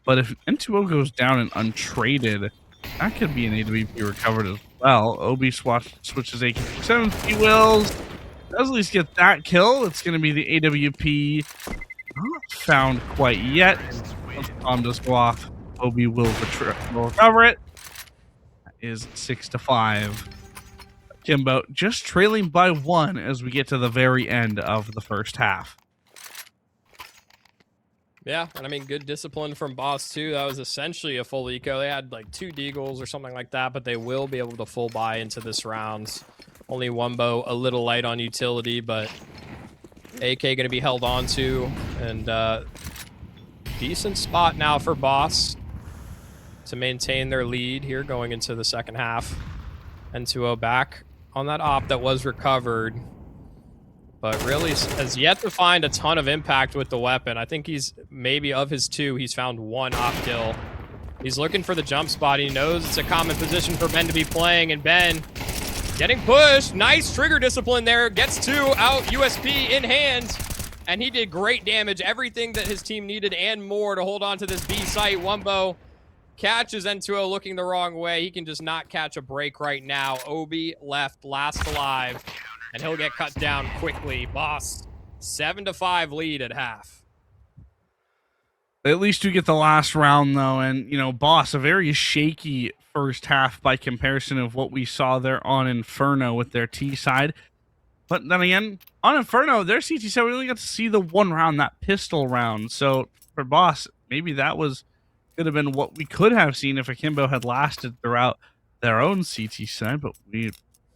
But if N2O goes down and untraded, that could be an AWP recovered as well. Obi switches AK-47. He wills. Does at least get that kill. It's going to be the AWP. Not found quite yet. Once the bomb does go off, Obi will recover it. That is 6-5. Akimbo just trailing by 1 as we get to the very end of the first half. Yeah, and I mean, good discipline from Boss, too. That was essentially a full eco. They had like 2 deagles or something like that, but they will be able to full buy into this round. Only Wumbo a little light on utility, but AK going to be held on to. And decent spot now for Boss to maintain their lead here going into the second half. N2O back on that op that was recovered, but really has yet to find a ton of impact with the weapon. I think he's maybe of his 2, he's found 1 op kill. He's looking for the jump spot. He knows it's a common position for Ben to be playing, and Ben getting pushed. Nice trigger discipline there. Gets 2 out, USP in hand, and he did great damage. Everything that his team needed and more to hold on to this B site. Wumbo catches N2O looking the wrong way. He can just not catch a break right now. Obi left last alive, and he'll get cut down quickly. Boss, 7-5 lead at half. At least you get the last round, though, and, you know, Boss, a very shaky first half by comparison of what we saw there on Inferno with their T side. But then again, on Inferno, their CT side, we only got to see the 1 round, that pistol round. So for Boss, maybe that could have been what we could have seen if Akimbo had lasted throughout their own CT side, but we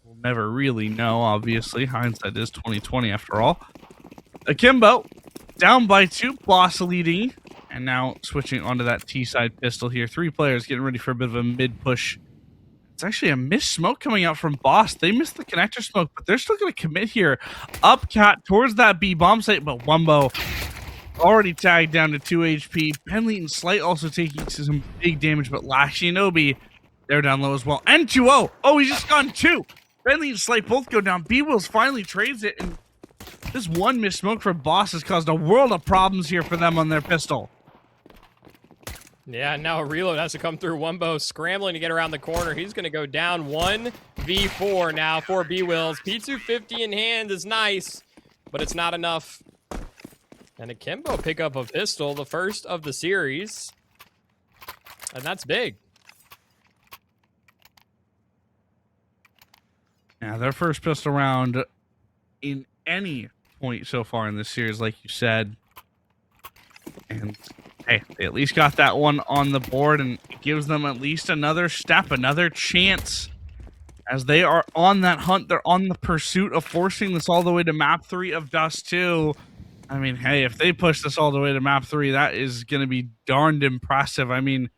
will never really know, obviously. Hindsight is 2020 after all. Akimbo down by 2, Boss leading, and now switching onto that T side pistol here. 3 players getting ready for a bit of a mid push. It's actually a missed smoke coming out from Boss. They missed the connector smoke, but they're still going to commit here. Up cat towards that B bomb site, but Wumbo already tagged down to 2 HP. Penley and Slight also taking some big damage, but Lashy and Obi, they're down low as well. N2O! Oh, he's just gone 2! Penley and Slight both go down. B-Wills finally trades it, and this 1 missed smoke for Boss has caused a world of problems here for them on their pistol. Yeah, now a reload has to come through. Wumbo scrambling to get around the corner. He's going to go down 1v4 now for B-Wills. P250 in hand is nice, but it's not enough. And Akimbo pick up a pistol, the first of the series. And that's big. Yeah, their first pistol round in any point so far in this series, like you said. And hey, they at least got that one on the board, and it gives them at least another step, another chance. As they are on that hunt, they're on the pursuit of forcing this all the way to map 3 of Dust 2. I mean, hey, if they push this all the way to map 3, that is going to be darned impressive. I mean,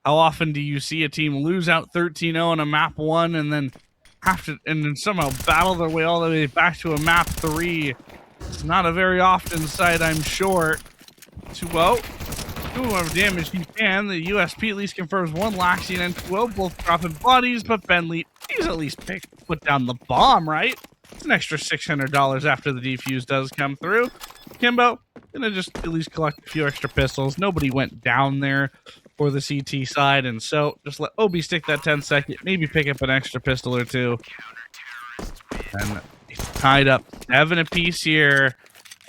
how often do you see a team lose out 13-0 on a map 1 and then then somehow battle their way all the way back to a map 3? It's not a very often sight, I'm sure. 2-0. Do whatever damage he can. The USP at least confirms 1 Laxi and N2O, both dropping bodies, but Benley, he's at least put down the bomb, right? It's an extra $600 after the defuse does come through. Akimbo gonna just at least collect a few extra pistols. Nobody went down there for the CT side, and so just let Obi stick that 10-second, maybe pick up an extra pistol or 2. And it's tied up 7 apiece here.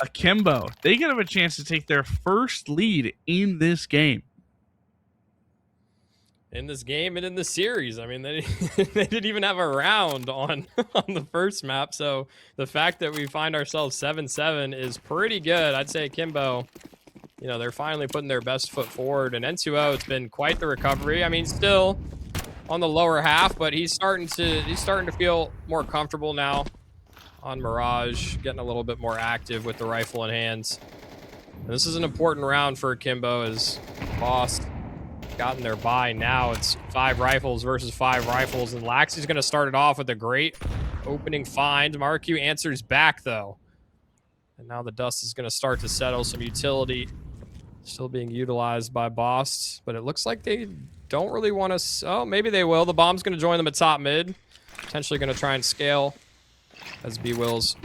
Akimbo, they get a chance to take their first lead in this game. In this game and in the series. I mean, they didn't even have a round on the first map. So the fact that we find ourselves 7-7 is pretty good. I'd say Akimbo, you know, they're finally putting their best foot forward. And N2O, it's been quite the recovery. I mean, still on the lower half, but he's starting to feel more comfortable now on Mirage, getting a little bit more active with the rifle in hands. And this is an important round for Akimbo as Boss gotten their buy. Now it's 5 rifles versus 5 rifles, and Laxi's going to start it off with a great opening find. Marq answers back, though. And now the dust is going to start to settle. Some utility still being utilized by Boss, but it looks like they don't really want to... Oh, maybe they will. The bomb's going to join them at top mid. Potentially going to try and scale as B-Wills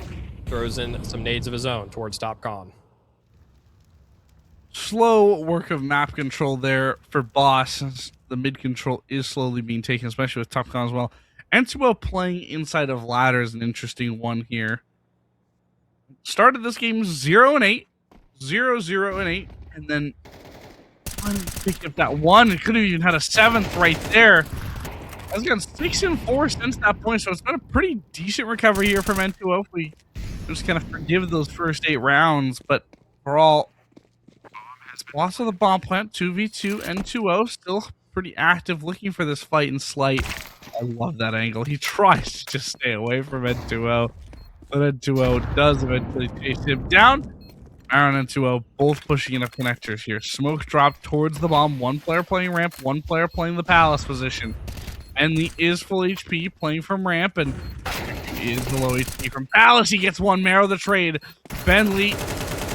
throws in some nades of his own towards top con. Slow work of map control there for Boss, since the mid control is slowly being taken, especially with top con as well. N2O playing inside of ladder is an interesting one here. Started this game 0-8, 0-0-8, and then picked up that one. It could have even had a 7th right there. Has gone 6-4 since that point, so it's been a pretty decent recovery here from N2O. If we just kind of forgive those first 8 rounds, but overall, loss of the bomb plant, 2v2, N2O still pretty active, looking for this fight in Slight. I love that angle. He tries to just stay away from N2O, but N2O does eventually chase him down. Aaron and N2O both pushing enough connectors here. Smoke dropped towards the bomb. One player playing ramp, one player playing the palace position. Bentley is full HP, playing from ramp, and he is below HP from palace. He gets one. Marrow the trade. Bentley.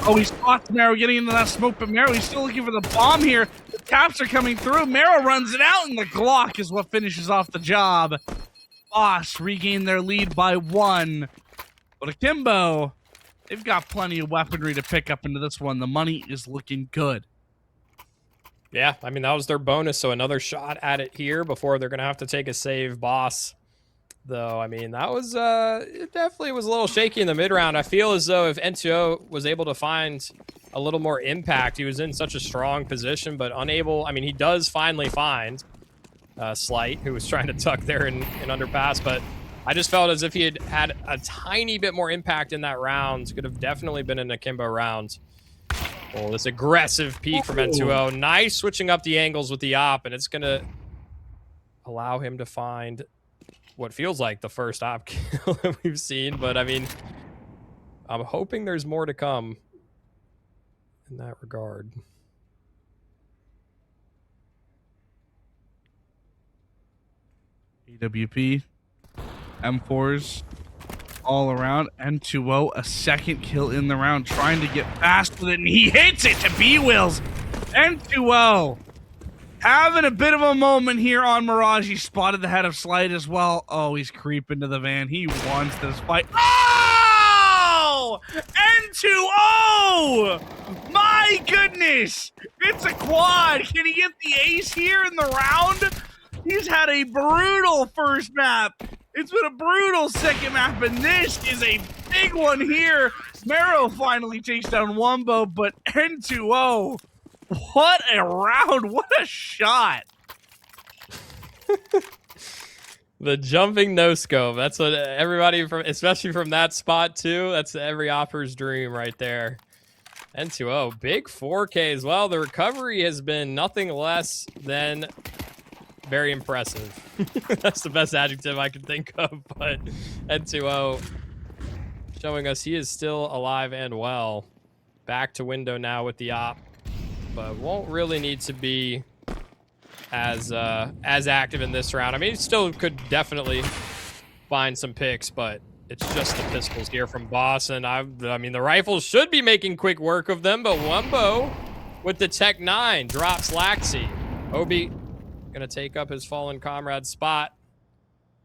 Oh, he spots Marrow getting into that smoke, but Marrow, he's still looking for the bomb here. The taps are coming through. Marrow runs it out, and the Glock is what finishes off the job. Boss regain their lead by 1. But Akimbo, they've got plenty of weaponry to pick up into this one. The money is looking good. Yeah, I mean, that was their bonus, so another shot at it here before they're going to have to take a save. Boss, though, I mean, that was, it definitely was a little shaky in the mid-round. I feel as though if N2O was able to find a little more impact, he was in such a strong position, but unable, I mean, he does finally find Slight, who was trying to tuck there in underpass, but I just felt as if he had had a tiny bit more impact in that round. Could have definitely been an Akimbo round. Oh, this aggressive peek from N2O. Nice switching up the angles with the op, and it's going to allow him to find what feels like the first op kill that we've seen. But, I mean, I'm hoping there's more to come in that regard. AWP, M4s all around. N2O, a 2nd kill in the round, trying to get fast with it, and he hits it to B-Wills. N2O having a bit of a moment here on Mirage. He spotted the head of Slight as well. Oh, he's creeping to the van. He wants this fight. Oh! N2O! My goodness! It's a quad. Can he get the ace here in the round? He's had a brutal first map. It's been a brutal second map, and this is a big one here. Marrow finally takes down Wumbo, but N2O, what a round. What a shot. The jumping no-scope. That's what everybody, from, especially from that spot, too. That's every opper's dream right there. N2O, big 4K as well. The recovery has been nothing less than very impressive. That's the best adjective I can think of, but N2O showing us he is still alive and well. Back to window now with the op, but won't really need to be as active in this round. I mean, he still could definitely find some picks, but it's just the pistols here from Boss, and I mean, the rifles should be making quick work of them, but Wumbo with the Tech 9 drops Laxi. Obi gonna take up his fallen comrade's spot,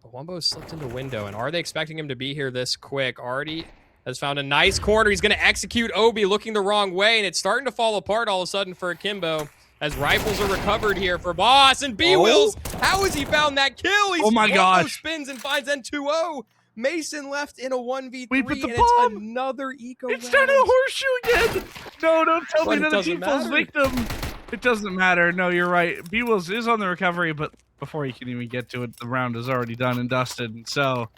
but Wumbo slipped into window, and are they expecting him to be here this quick? Artie has found a nice corner. He's gonna execute Obi, looking the wrong way, and it's starting to fall apart all of a sudden for Akimbo as rifles are recovered here for Boss. And B-Wills, how has he found that kill? He's, oh my gosh, spins and finds N2O. Mason left in a 1v3, wait, but the and bomb. It's another eco It's round. done a horseshoe again. No, don't tell me that he falls victim. It doesn't matter. No, you're right. B-Wills is on the recovery, but before he can even get to it, the round is already done and dusted. And so,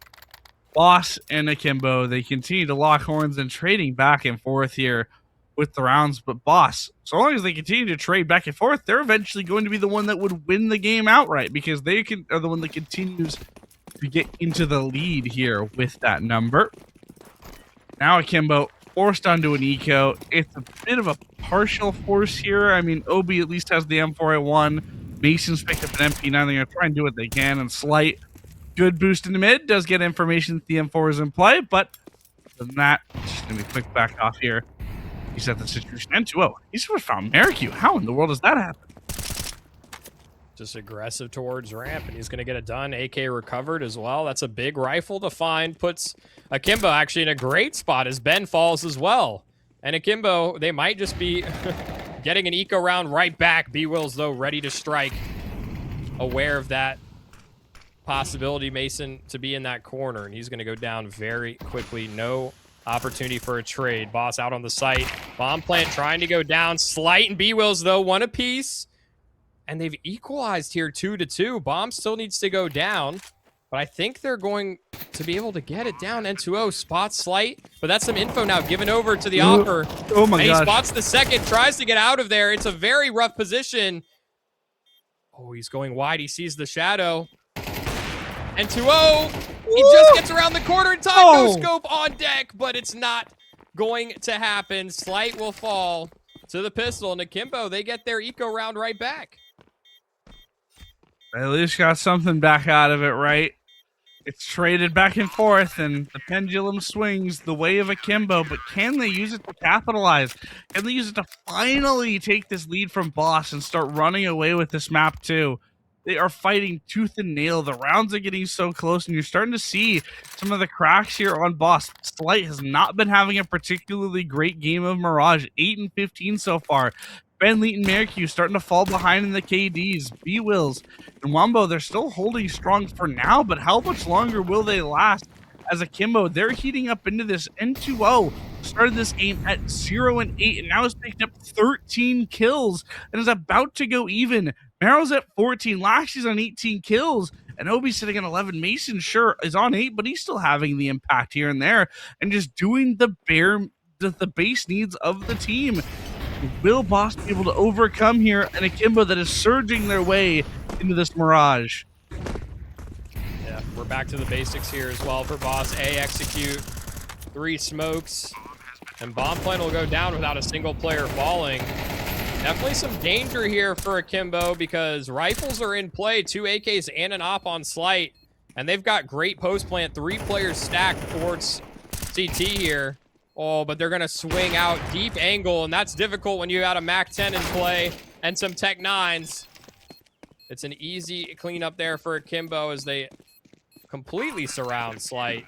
Boss and Akimbo, they continue to lock horns and trading back and forth here with the rounds. But Boss, so long as they continue to trade back and forth, they're eventually going to be the one that would win the game outright, because they are the one that continues to get into the lead here with that number. Now Akimbo forced onto an eco. It's a bit of a partial force here. I mean, Obi at least has the M4 at 1. Mason's picked up an MP9. They're going to try and do what they can. And Slight, good boost in the mid. Does get information that the M4 is in play. But other than that, it's just going to be quick back off here. He's at the situation. N2O, he's sort of found Maricu. How in the world does that happen? Just aggressive towards ramp, and he's going to get it done. AK recovered as well. That's a big rifle to find. Puts Akimbo actually in a great spot as Ben falls as well. And Akimbo, they might just be getting an eco round right back. B-Wills, though, ready to strike. Aware of that possibility, Mason, to be in that corner, and he's going to go down very quickly. No Opportunity for a trade. Boss out on the site. Bomb plant trying to go down. Slight and B-Wills, though, one apiece. And they've equalized here 2-2. Bomb still needs to go down. But I think they're going to be able to get it down. N2O spots Slight. But that's some info now given over to the Opper. Oh my gosh. And he gosh. spots the second. Tries to get out of there. It's a very rough position. Oh, he's going wide. He sees the shadow. N2O. He just gets around the corner in time. No scope on deck, but it's not going to happen. Slight will fall to the pistol, and Akimbo, they get their eco round right back. They at least got something back out of it, right? It's traded back and forth, and the pendulum swings the way of Akimbo, but can they use it to capitalize? Can they use it to finally take this lead from Boss and start running away with this map too? They are fighting tooth and nail. The rounds are getting so close, and you're starting to see some of the cracks here on Boss. Slight has not been having a particularly great game of Mirage. 8 and 15 so far. Ben Leeton Merrick starting to fall behind in the KDs. B-Wills and Wombo, they're still holding strong for now, but how much longer will they last? As Akimbo, they're heating up into this. N2O started this game at 0 and 8, and now has picked up 13 kills and is about to go even. Merrill's at 14, Lashley's on 18 kills, and Obi's sitting at 11. Mason, sure, is on 8, but he's still having the impact here and there and just doing the base needs of the team. Will Boss be able to overcome here an Akimbo that is surging their way into this Mirage? Yeah, we're back to the basics here as well for Boss. A execute, 3 smokes, and bomb plant will go down without a single player falling. Definitely some danger here for Akimbo because rifles are in play, 2 AKs and an op on Slight, and they've got great post plant, 3 players stacked towards CT here. Oh, but they're going to swing out deep angle, and that's difficult when you got a MAC-10 in play and some Tech 9s. It's an easy cleanup there for Akimbo as they completely surround Slight.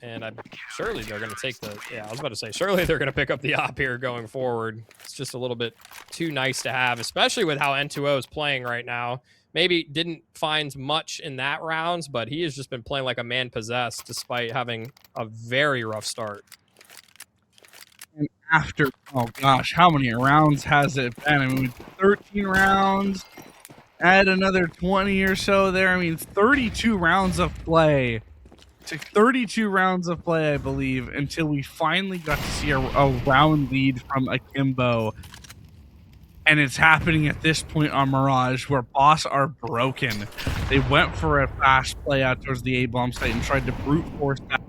And surely they're going to take the... Yeah, I was about to say, surely they're going to pick up the op here going forward. It's just a little bit too nice to have, especially with how N2O is playing right now. Maybe didn't find much in that rounds, but he has just been playing like a man possessed despite having a very rough start. And after, oh gosh, how many rounds has it been? I mean, 13 rounds, add another 20 or so there. I mean, 32 rounds of play. Took 32 rounds of play, I believe, until we finally got to see a round lead from Akimbo. And it's happening at this point on Mirage where Boss are broken. They went for a fast play out towards the A-bomb site and tried to brute force that.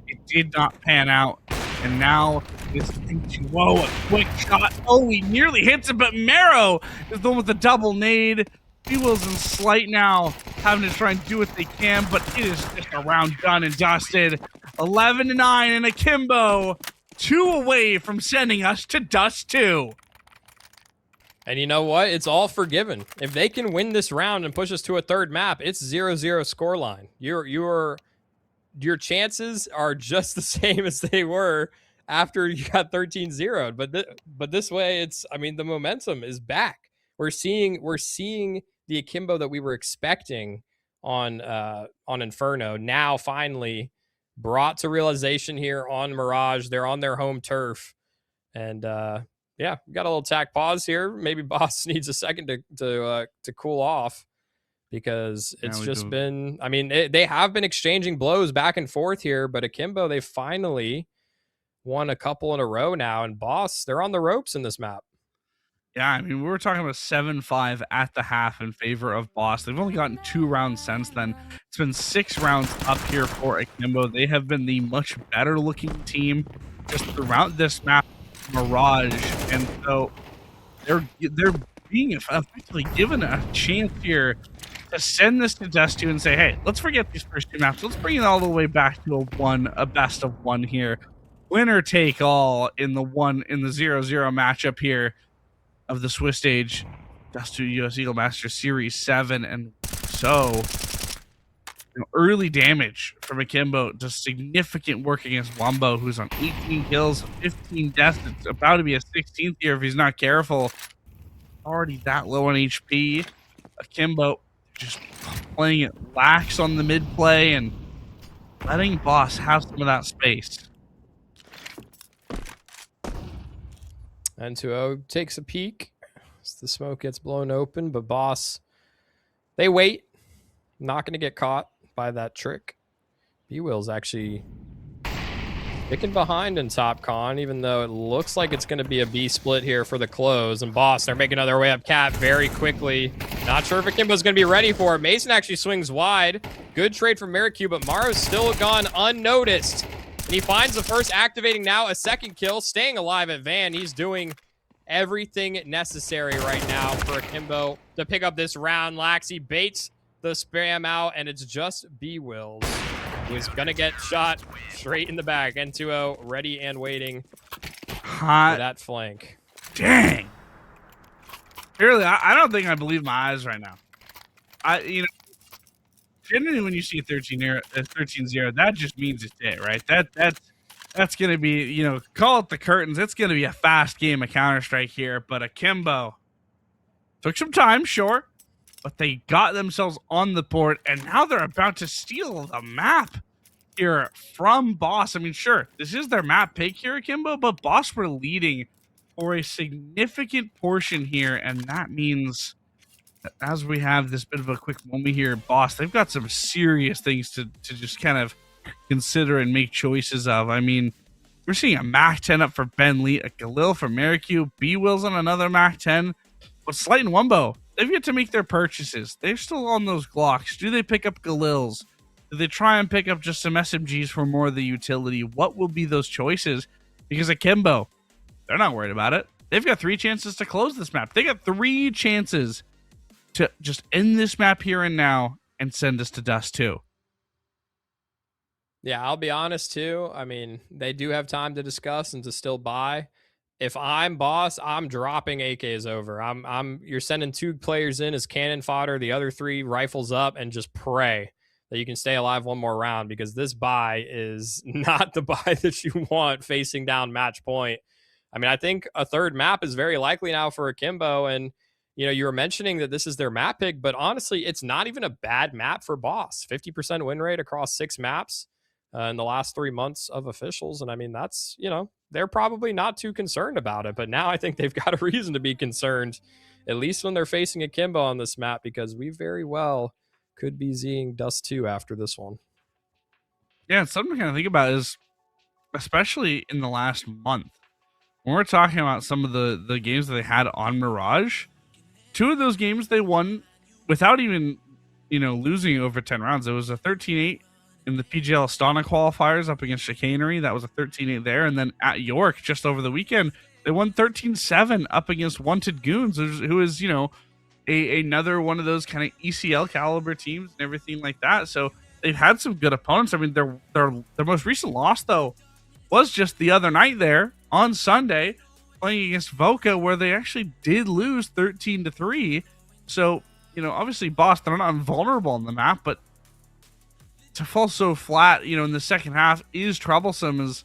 It did not pan out. And now this N2O, a quick shot. Oh, he nearly hits it, but Marrow is the one with the double nade. B-Wills and Slight now having to try and do what they can, but it is just a round done and dusted. 11-9, and Akimbo 2 away from sending us to Dust 2. And you know what? It's all forgiven. If they can win this round and push us to a third map, it's 0-0 scoreline. Your chances are just the same as they were after you got 13-0'd. But this way, I mean, the momentum is back. We're seeing the Akimbo that we were expecting on Inferno now finally brought to realization here on Mirage. They're on their home turf, and yeah, we got a little tack pause here. Maybe Boss needs a second to cool off because it's just been. I mean, they have been exchanging blows back and forth here, but Akimbo, they finally won a couple in a row now, and Boss, they're on the ropes in this map. Yeah, I mean, we were talking about 7-5 at the half in favor of Boss. They've only gotten 2 rounds since then. It's been 6 rounds up here for Akimbo. They have been the much better looking team just throughout this map, Mirage, and so they're being effectively given a chance here to send this to Dust 2 and say, hey, let's forget these first 2 maps. Let's bring it all the way back to a best of 1 here. Winner take all in the 0-0 matchup here of the Swiss stage, Dust 2 US Eagle Master Series 7, and so early damage from Akimbo, just significant work against Wombo, who's on 18 kills, 15 deaths. It's about to be a 16th here if he's not careful. Already that low on HP. Akimbo just playing it lax on the mid play and letting Boss have some of that space. N2O takes a peek as the smoke gets blown open, but Boss, they wait. Not going to get caught by that trick. B-Will's actually sticking behind in top con, even though it looks like it's going to be a B split here for the close. And Boss, they're making their way up Cat very quickly. Not sure if Akimbo's going to be ready for it. Mason actually swings wide. Good trade from Mirage, but Maro's still gone unnoticed. And he finds the first, activating now a second kill, staying alive at Van. He's doing everything necessary right now for Akimbo to pick up this round. Laxi baits the spam out, and it's just B-Wills who's going to get shot straight in the back. N2O ready and waiting for that flank. Dang. Really, I don't think I believe my eyes right now. Generally when you see a 13-0, that just means it's it, right? That's going to be, call it the curtains. It's going to be a fast game of Counter-Strike here. But Akimbo took some time, sure, but they got themselves on the board, and now they're about to steal the map here from Boss. I mean, sure, this is their map pick here, Akimbo, but Boss were leading for a significant portion here, and that means that as we have this bit of a quick moment here, Boss, they've got some serious things to just kind of consider and make choices of. I mean, we're seeing a Mac 10 up for Ben Lee, a Galil for Marikyu, B-Wills on another Mac 10, but Slight and Wumbo, they've yet to make their purchases. They're still on those Glocks. Do they pick up Galils? Do they try and pick up just some SMGs for more of the utility? What will be those choices? Because Akimbo, they're not worried about it. They've got 3 chances to close this map. They got 3 chances to just end this map here and now and send us to Dust 2. Yeah, I'll be honest too. I mean, they do have time to discuss and to still buy. If I'm Boss, I'm dropping AKs over. You're sending 2 players in as cannon fodder, the other 3 rifles up, and just pray that you can stay alive one more round, because this buy is not the buy that you want facing down match point. I mean, I think a third map is very likely now for Akimbo, and you were mentioning that this is their map pick, but honestly, it's not even a bad map for Boss. 50% win rate across 6 maps in the last 3 months of officials, and I mean, that's, they're probably not too concerned about it, but now I think they've got a reason to be concerned, at least when they're facing Akimbo on this map, because we very well could be seeing Dust 2 after this one. Yeah, and something to kind of think about is, especially in the last month, when we're talking about some of the games that they had on Mirage, 2 of those games they won without even, losing over 10 rounds. It was a 13-8 in the PGL Astana qualifiers up against Chicanery. That was a 13-8 there. And then at York, just over the weekend, they won 13-7 up against Wanted Goons, who is, another one of those kind of ECL caliber teams and everything like that. So they've had some good opponents. I mean, their most recent loss, though, was just the other night there on Sunday, playing against Voca, where they actually did lose 13-3. So, obviously, Boss, they're not invulnerable on the map, but to fall so flat, in the second half is troublesome, as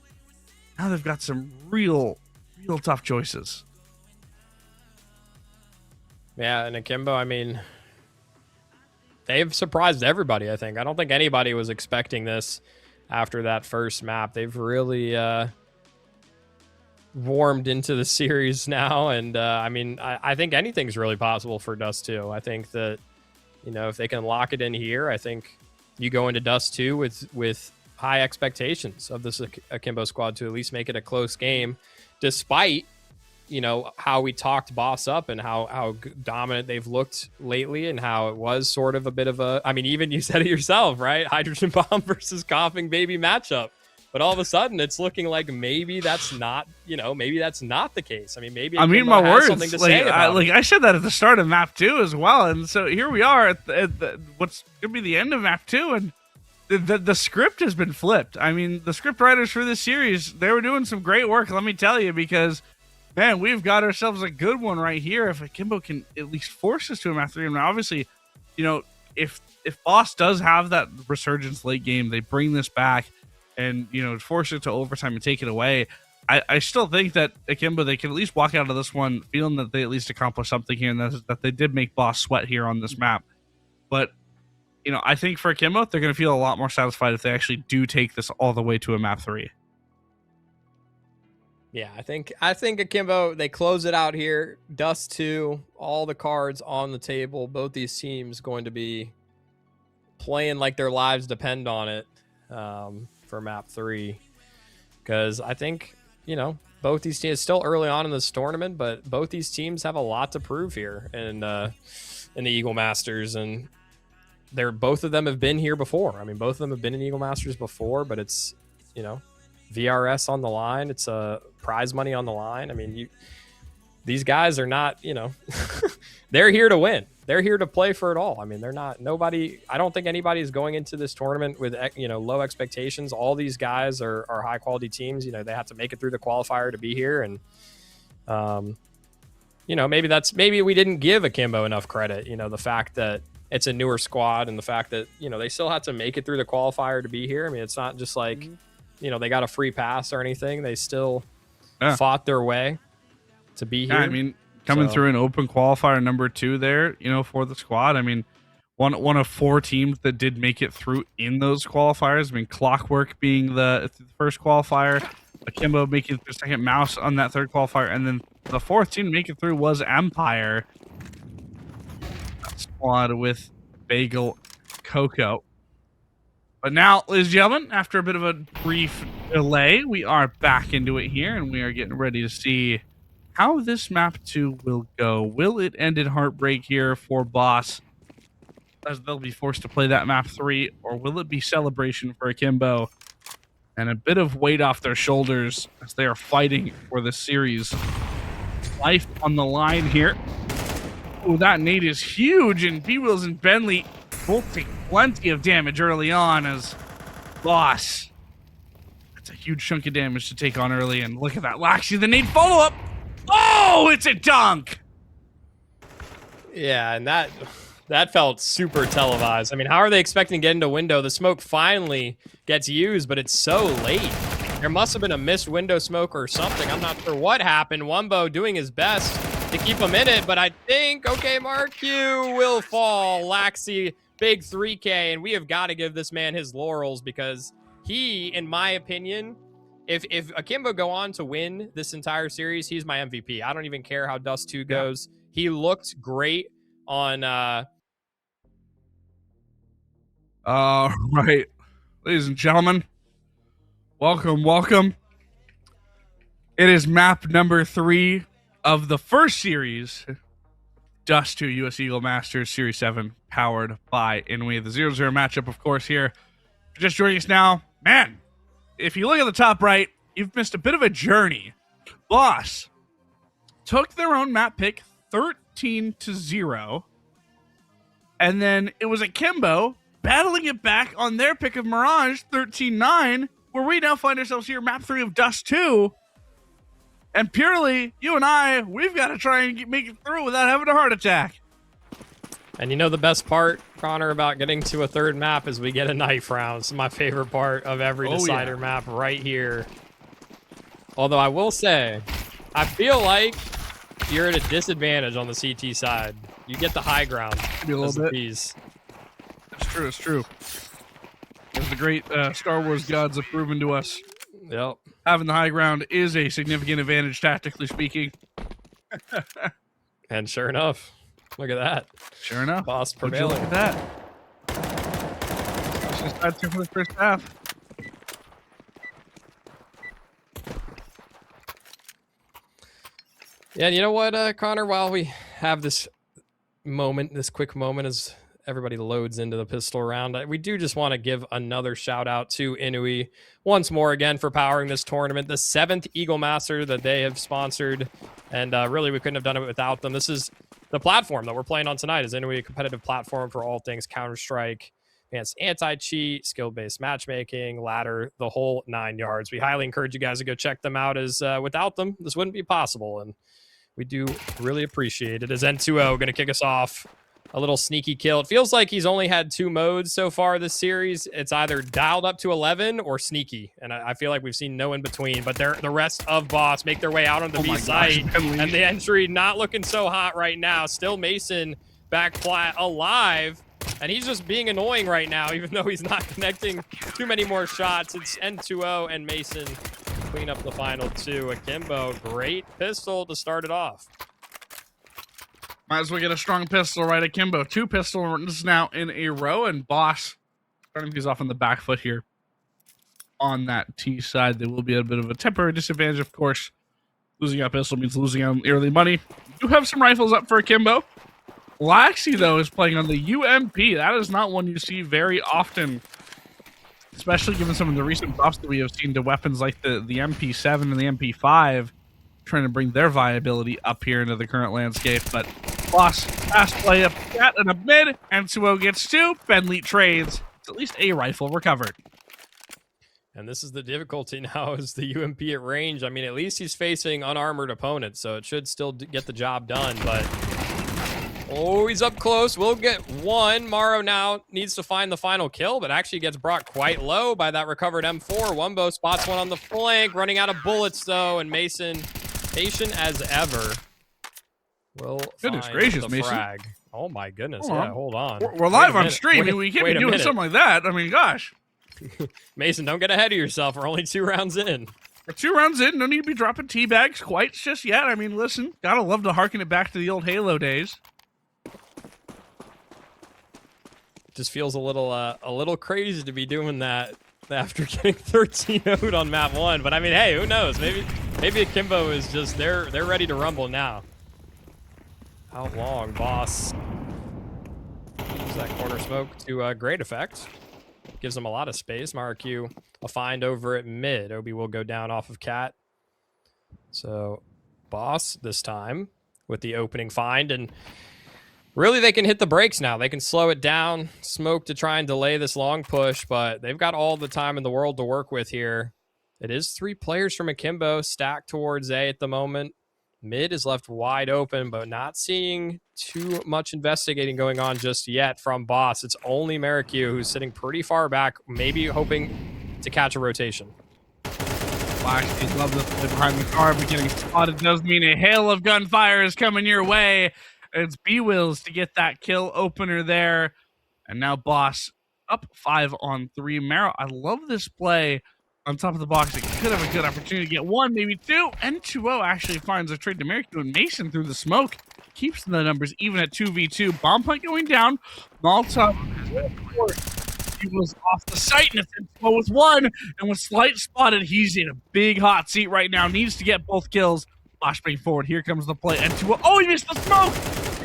now they've got some real tough choices. Yeah, and Akimbo, I mean, they've surprised everybody, I think. I don't think anybody was expecting this after that first map. They've really warmed into the series now, and I mean, I think anything's really possible for Dust 2. I think that, if they can lock it in here, I think you go into Dust 2 with high expectations of this Akimbo squad to at least make it a close game, despite how we talked Boss up and how dominant they've looked lately, and how it was sort of a bit of a, I mean, even you said it yourself, right? Hydrogen bomb versus coughing baby matchup. But all of a sudden, it's looking like maybe that's not, maybe that's not the case. I mean, maybe Akimbo my has words. Something to say about it. I said that at the start of map 2 as well, and so here we are at what's gonna be the end of map 2, and the script has been flipped. I mean, the script writers for this series, they were doing some great work, let me tell you, because man, we've got ourselves a good one right here. If Akimbo can at least force us to a map 3, and obviously, if Boss does have that resurgence late game, they bring this back and force it to overtime and take it away. I still think that Akimbo, they can at least walk out of this one feeling that they at least accomplished something here, and that they did make Boss sweat here on this map. But I think for Akimbo, they're going to feel a lot more satisfied if they actually do take this all the way to a map 3. Yeah, I think Akimbo, they close it out here. Dust 2, all the cards on the table. Both these teams going to be playing like their lives depend on it for map 3. Because I think, both these teams, still early on in this tournament, but both these teams have a lot to prove here in the Eagle Masters. And both of them have been here before. I mean, both of them have been in Eagle Masters before, but it's, VRS on the line. It's prize money on the line. I mean, these guys are not, they're here to win. They're here to play for it all. I mean, I don't think anybody is going into this tournament with, low expectations. All these guys are high quality teams. They have to make it through the qualifier to be here. And, maybe we didn't give Akimbo enough credit. The fact that it's a newer squad and the fact that, they still have to make it through the qualifier to be here. I mean, it's not just like, they got a free pass or anything. They still fought their way to be here. Yeah, I mean, coming through an open qualifier number 2 there, for the squad. I mean, one of 4 teams that did make it through in those qualifiers. I mean, Clockwork being the first qualifier, Akimbo making the second, Mouse on that third qualifier, and then the 4th team to make it through was Empire. Squad with Bagel Coco. But now, ladies and gentlemen, after a bit of a brief delay, we are back into it here, and we are getting ready to see how this map 2 will go. Will it end in heartbreak here for Boss, as they'll be forced to play that map 3, or will it be celebration for Akimbo and a bit of weight off their shoulders as they are fighting for the series? Life on the line here. Oh, that nade is huge, and B-Wills and Bentley both take plenty of damage early on as Boss. That's a huge chunk of damage to take on early, and look at that. Laxi, the nade follow-up. Oh, it's a dunk! Yeah, and that felt super televised. I mean, how are they expecting to get into window? The smoke finally gets used, but it's so late. There must have been a missed window smoke or something. I'm not sure what happened. Wumbo doing his best to keep him in it, but I think, okay, Mark Q will fall. Laxi, big 3K, and we have got to give this man his laurels because he, in my opinion, if Akimbo go on to win this entire series, he's my MVP. I don't even care how Dust 2 goes. He looked great on... Right. Ladies and gentlemen, welcome. It is map number 3 of the first series, Dust 2 US Eagle Masters Series 7, powered by Inui. The 0-0 matchup, of course, here. If you're just joining us now, man, if you look at the top right, you've missed a bit of a journey. Boss took their own map pick 13-0, and then it was Akimbo battling it back on their pick of Mirage 13-9, where we now find ourselves here, map 3 of Dust 2. And purely, you and I, we've got to try and make it through without having a heart attack. And the best part, Connor, about getting to a third map is we get a knife round. It's my favorite part of every decider map right here. Although I will say, I feel like you're at a disadvantage on the CT side. You get the high ground. Maybe a little bit. It's true. As the great Star Wars gods have proven to us. Yep. Having the high ground is a significant advantage, tactically speaking. And sure enough, look at that. Sure enough. Boss prevailing. Look at that. Just had to for the first half. Yeah, you know what, Connor? While we have this quick moment as everybody loads into the pistol round, we do just want to give another shout out to Inui once more again for powering this tournament, the 7th Eagle Master that they have sponsored, and really we couldn't have done it without them. This is the platform that we're playing on tonight. Is Inui a competitive platform for all things Counter-Strike, advanced anti-cheat, skill-based matchmaking, ladder, the whole 9 yards. We highly encourage you guys to go check them out, as without them this wouldn't be possible, and we do really appreciate it. As N2O going to kick us off. A little sneaky kill. It feels like he's only had 2 modes so far this series. It's either dialed up to 11 or sneaky, and I feel like we've seen no in between. But the rest of Boss make their way out on the B site, and the entry not looking so hot right now. Still Mason back flat alive, and he's just being annoying right now, even though he's not connecting too many more shots. It's N2O and Mason clean up the final two. Akimbo, great pistol to start it off. Might as well get a strong pistol right at Akimbo. 2 pistols now in a row, and Boss starting things off on the back foot here. On that T side, there will be a bit of a temporary disadvantage, of course. Losing out pistol means losing out on the early money. You do have some rifles up for Akimbo. Laxi, though, is playing on the UMP. That is not one you see very often, especially given some of the recent buffs that we have seen to weapons like the MP7 and the MP5, trying to bring their viability up here into the current landscape. But Boss, fast play up cat and a mid, and Suo gets 2. Bentley trades. It's at least a rifle recovered. And this is the difficulty now, is the UMP at range. I mean, at least he's facing unarmored opponents, so it should still get the job done. But, oh, he's up close. We'll get 1. Morrow now needs to find the final kill, but actually gets brought quite low by that recovered M4. Wumbo spots one on the flank, running out of bullets, though, and Mason, patient as ever, will Goodness find gracious, the Mason. frag. Oh, my goodness. Hold on. Yeah, hold on. We're live on stream. We can't be wait a doing minute. something like that. I mean, gosh. Mason, don't get ahead of yourself. We're only 2 rounds in. We're 2 rounds in. No need to be dropping tea bags quite just yet. I mean, listen, gotta love to harken it back to the old Halo days. Just feels a little crazy to be doing that after getting 13-0'd on map 1. But I mean, hey, who knows? Maybe Akimbo is just they're ready to rumble now. How long, Boss? Use that corner smoke to great effect. Gives him a lot of space. Marq, a find over at mid. Obi will go down off of Cat. So, Boss this time with the opening find. And really, they can hit the brakes now. They can slow it down, smoke to try and delay this long push, but they've got all the time in the world to work with here. It is 3 players from Akimbo stacked towards A at the moment. Mid is left wide open, but not seeing too much investigating going on just yet from Boss. It's only Marq who's sitting pretty far back, maybe hoping to catch a rotation. Flash, love this play behind the car, but getting spotted does mean a hail of gunfire is coming your way. It's B-Wills to get that kill opener there. And now Boss up 5 on 3. Marrow, I love this play on top of the box. It could have a good opportunity to get 1, maybe 2. N2O actually finds a trade to Marq, and Mason through the smoke keeps the numbers even at 2v2. Bomb plant going down. Molotov. He was off the site, and N2O with 1, and with Slight spotted, he's in a big hot seat right now. Needs to get both kills. Flashbang forward. Here comes the play. N2O. Oh, he missed the smoke.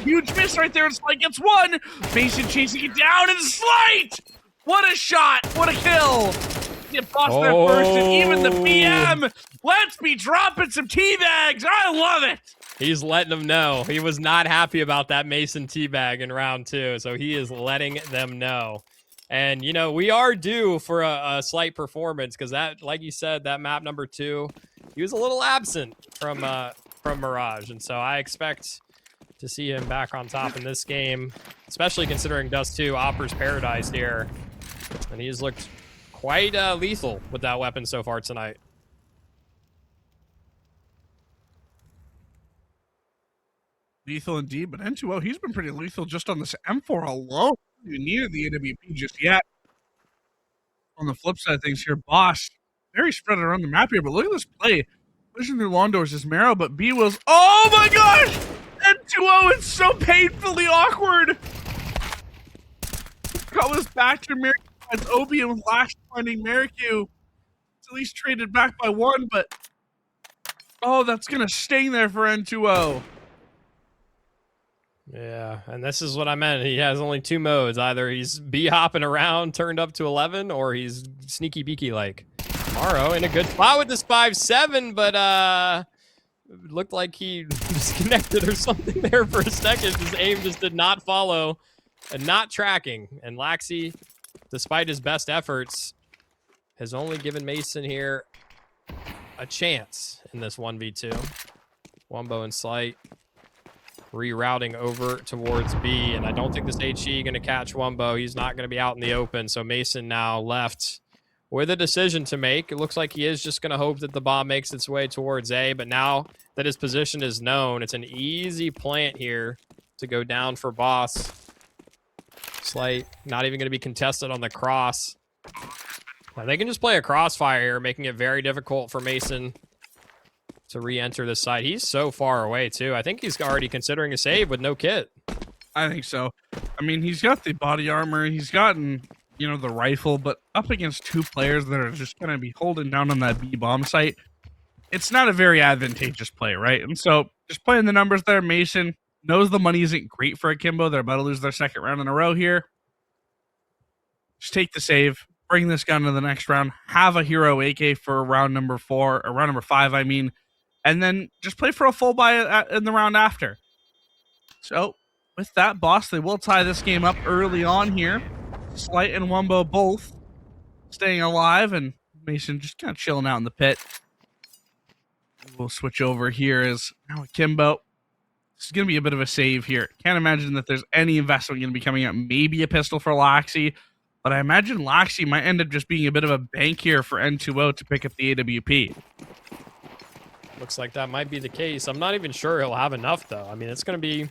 Huge miss right there, and Slight gets 1. Mason chasing it down, and Slight! What a shot! What a kill! Get Boss there first, and even the BM. Let's be dropping some teabags. I love it. He's letting them know. He was not happy about that Mason teabag in round 2, so he is letting them know. And, you know, we are due for a slight performance because that, like you said, that map number 2, he was a little absent from Mirage. And so I expect to see him back on top in this game, especially considering Dust 2 offers Paradise here. And he's looked quite lethal with that weapon so far tonight. Lethal indeed, but N2O, he's been pretty lethal just on this M4 alone. You needed the AWP just yet. On the flip side of things here, Boss, very spread around the map here, but look at this play. Pushing through lawn doors is Marrow, but B was, oh my gosh! N2O is so painfully awkward! Call this back to Marrow as Obi and Flash finding Marrow. It's at least traded back by 1, but oh, that's gonna sting there for N2O. Yeah, and this is what I meant. He has only 2 modes. Either he's B-hopping around, turned up to 11, or he's sneaky beaky like. Morrow in a good spot with this 5-7, but looked like he disconnected or something there for a second. His aim just did not follow and not tracking. And Laxi, despite his best efforts, has only given Mason here a chance in this 1v2. Wumbo and Slight rerouting over towards B, and I don't think this HE going to catch Wumbo. He's not going to be out in the open, so Mason now left with a decision to make. It looks like he is just going to hope that the bomb makes its way towards A, but now that his position is known, it's an easy plant here to go down for Boss. Slight not even going to be contested on the cross. Now, they can just play a crossfire here, making it very difficult for Mason to re-enter this side. He's so far away, too. I think he's already considering a save with no kit. I think so. I mean, he's got the body armor. He's gotten, you know, the rifle, but up against two players that are just going to be holding down on that B-bomb site, it's not a very advantageous play, right? And so just playing the numbers there, Mason knows the money isn't great for Akimbo. They're about to lose their second round in a row here. Just take the save, bring this gun to the next round, have a hero AK for round number 4, or round number 5, I mean, and then just play for a full buy in the round after. So, with that, Boss, they will tie this game up early on here. Slight and Wumbo both staying alive, and Mason just kind of chilling out in the pit. We'll switch over here as now Akimbo. This is going to be a bit of a save here. Can't imagine that there's any investment going to be coming out. Maybe a pistol for Laxi, but I imagine Laxi might end up just being a bit of a bank here for N2O to pick up the AWP. Looks like that might be the case. I'm not even sure he'll have enough, though. I mean, it's going to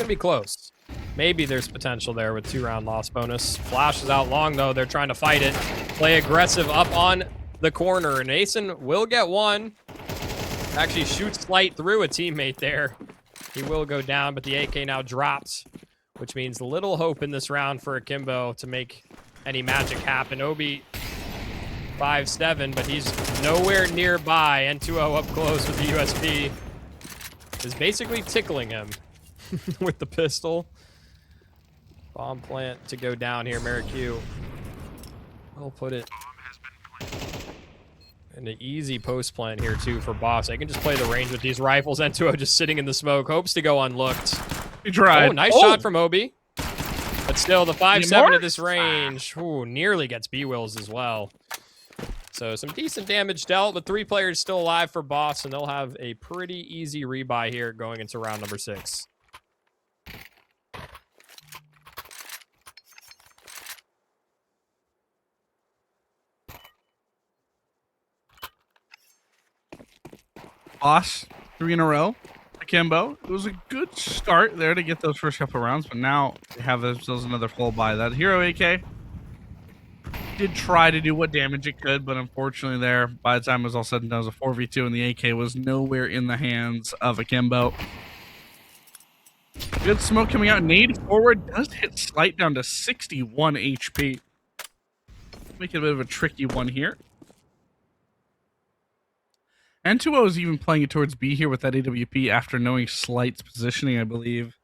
be close. Maybe there's potential there with 2-round loss bonus. Flash is out long, though. They're trying to fight it. Play aggressive up on the corner. And Mason will get one. Actually shoots Slight through a teammate there. He will go down, but the AK now drops, which means little hope in this round for Akimbo to make any magic happen. Obi 5-7, but he's nowhere nearby. N2O up close with the USP is basically tickling him with the pistol. Bomb plant to go down here. Marikyu will put it in an easy post plant here too for Boss. They can just play the range with these rifles. N2O just sitting in the smoke, hopes to go unlooked. He tried. Oh, nice shot from Obi. But still, the 5-7 at this range. Ooh, nearly gets B-Wills as well. So some decent damage dealt, but 3 players still alive for Boss, and they'll have a pretty easy rebuy here going into round number 6. Boss, 3 in a row. Akimbo, it was a good start there to get those first couple of rounds, but now they have themselves another full buy. That hero AK did try to do what damage it could, but unfortunately there, by the time it was all said and done, it was a 4v2, and the AK was nowhere in the hands of Akimbo. Good smoke coming out. Nade forward does hit Slight down to 61 HP. Make it a bit of a tricky one here. N2O is even playing it towards B here with that AWP after knowing Slight's positioning, I believe.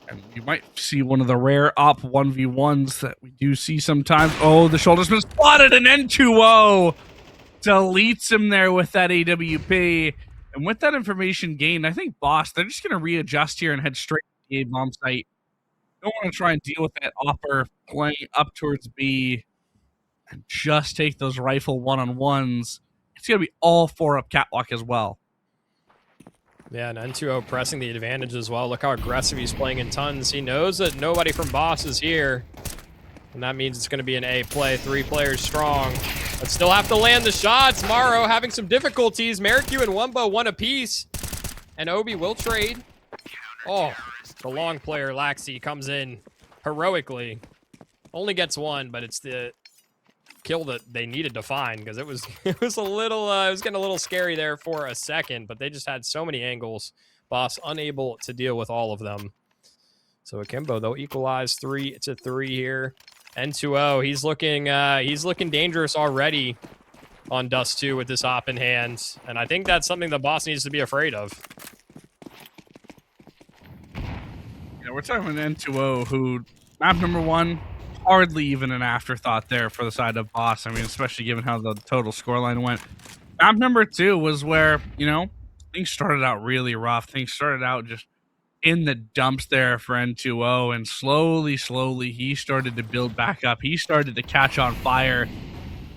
And you might see one of the rare op 1v1s that we do see sometimes. Oh, the shoulder's been spotted, and N2O deletes him there with that AWP. And with that information gained, I think Boss, they're just going to readjust here and head straight to the A-bomb site. Don't want to try and deal with that offer playing up towards B and just take those rifle one-on-ones. It's going to be all 4 up catwalk as well. Yeah, and N2O pressing the advantage as well. Look how aggressive he's playing in tons. He knows that nobody from Boss is here. And that means it's going to be an A play. 3 players strong. But still have to land the shots. Morrow having some difficulties. Marikyu and Wumbo 1 apiece. And Obi will trade. Oh, the long player, Laxi, comes in heroically. Only gets 1, but it's the kill that they needed to find, because it was getting a little scary there for a second, but they just had so many angles. Boss unable to deal with all of them. So Akimbo, they'll equalize 3-3 here. N2O, he's looking dangerous already on Dust 2 with this op in hand, and I think that's something the Boss needs to be afraid of. Yeah, we're talking about N2O, who map number 1. Hardly even an afterthought there for the side of Boss. I mean, especially given how the total scoreline went. Map number 2 was where, you know, things started out really rough. Things started out just in the dumps there for N2O, and slowly, he started to build back up. He started to catch on fire,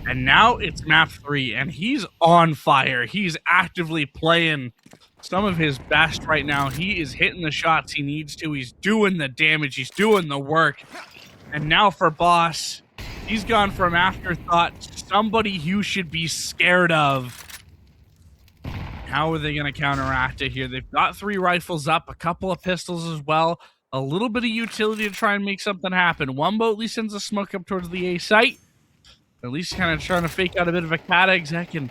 and now it's map 3, and he's on fire. He's actively playing some of his best right now. He is hitting the shots he needs to. He's doing the damage. He's doing the work. And now for Boss, he's gone from afterthought to somebody you should be scared of. How are they going to counteract it here? They've got 3 rifles up, a couple of pistols as well, a little bit of utility to try and make something happen. Wumbo at least sends a smoke up towards the A site. At least kind of trying to fake out a bit of a cat exec. And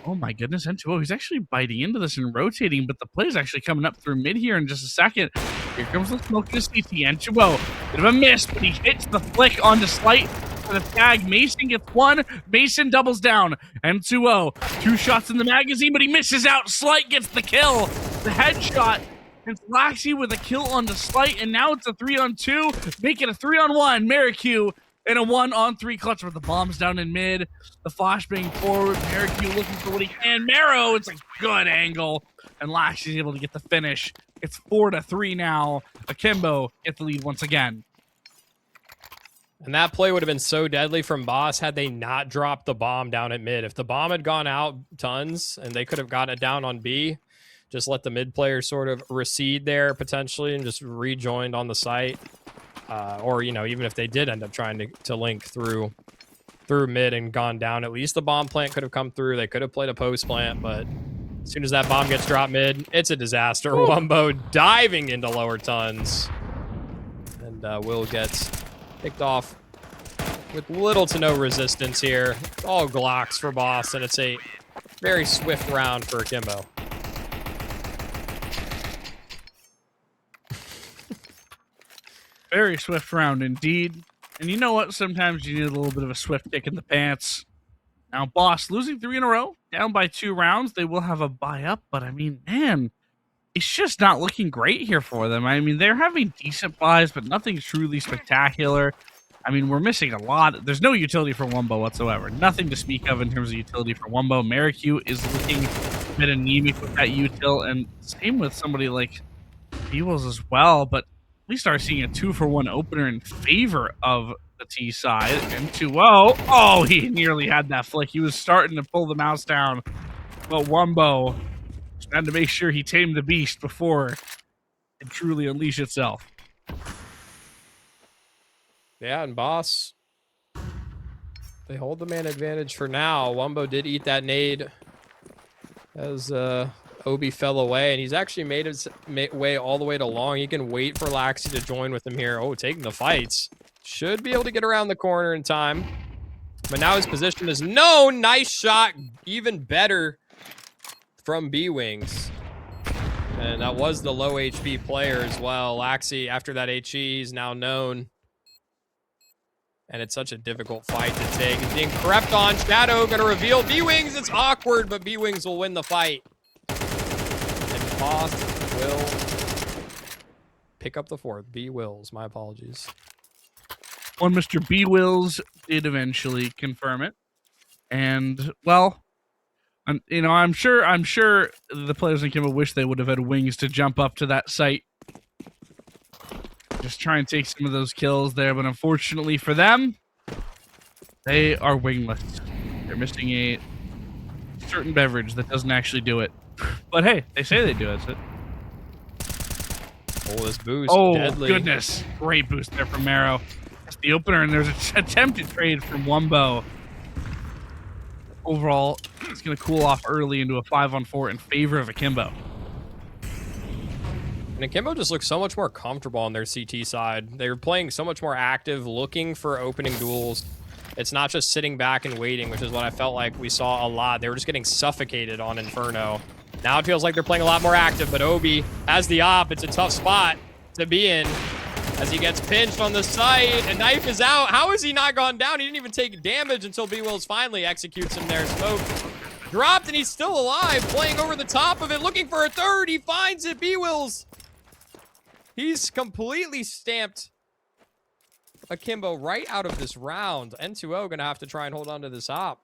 oh my goodness, N2O, he's actually biting into this and rotating, but the play is actually coming up through mid here in just a second. Here comes the smoke to CT. N2O, bit of a miss, but he hits the flick onto Slight for the tag. Mason gets one. Mason doubles down. N2O, 2 shots in the magazine, but he misses out. Slight gets the kill. The headshot. It's Laxi with a kill on the Slight, and now it's a 3-on-2. Make it a 3-on-1. Maricue in a 1-on-3 clutch with the bombs down in mid. The flashbang forward. Maricue looking for what he can. Marrow, it's a good angle. And Laxi's able to get the finish. It's 4-3 now. Akimbo get the lead once again. And that play would have been so deadly from Boss had they not dropped the bomb down at mid. If the bomb had gone out tons and they could have gotten it down on B, just let the mid player sort of recede there potentially and just rejoined on the site. Or, you know, even if they did end up trying to link through mid and gone down, at least the bomb plant could have come through. They could have played a post plant, but as soon as that bomb gets dropped mid, it's a disaster. Wumbo diving into lower tons. And Will gets picked off with little to no resistance here. All Glocks for Boss, and it's a very swift round for Akimbo. Very swift round indeed. And you know what? Sometimes you need a little bit of a swift kick in the pants. Now, Boss losing 3 in a row, down by 2 rounds. They will have a buy up, but I mean, man, it's just not looking great here for them. I mean, they're having decent buys, but nothing truly spectacular. I mean, we're missing a lot. There's no utility for Wumbo whatsoever. Nothing to speak of in terms of utility for Wumbo. Maricue is looking a bit anemic with that util, and same with somebody like Beewles as well, but we start seeing a 2-for-1 opener in favor of the T side. And 2-0. Oh, he nearly had that flick. He was starting to pull the mouse down, but Wumbo had to make sure he tamed the beast before it truly unleash itself. Yeah, and Boss, they hold the man advantage for now. Wumbo did eat that nade as Obi fell away, and he's actually made his way all the way to long. He can wait for Laxi to join with him here. Oh, taking the fights. Should be able to get around the corner in time. But now his position is known. Nice shot. Even better from B-Wings. And that was the low HP player as well. Laxi, after that HE, he's now known. And it's such a difficult fight to take. It's being crept on. Shadow going to reveal B-Wings. It's awkward, but B-Wings will win the fight. And Boss will pick up the 4th. B-Wills. My apologies. One Mr. B-Wills did eventually confirm it. And, well, you know, I'm sure the players in Akimbo wish they would have had wings to jump up to that site. Just try and take some of those kills there, but unfortunately for them, they are wingless. They're missing a certain beverage that doesn't actually do it. But hey, they say they do it. So. Oh, this boost. Oh, deadly. Goodness. Great boost there from Marrow. That's the opener, and there's an attempted trade from Wumbo. Overall, it's going to cool off early into a 5-on-4 in favor of Akimbo. And Akimbo just looks so much more comfortable on their CT side. They were playing so much more active, looking for opening duels. It's not just sitting back and waiting, which is what I felt like we saw a lot. They were just getting suffocated on Inferno. Now it feels like they're playing a lot more active, but Obi has the op. It's a tough spot to be in as he gets pinched on the site. And Knife is out. How has he not gone down? He didn't even take damage until B-Wills finally executes him there. Smoke dropped, and he's still alive, playing over the top of it, looking for a 3rd. He finds it. B-Wills. He's completely stamped Akimbo right out of this round. N2O gonna have to try and hold on to this op.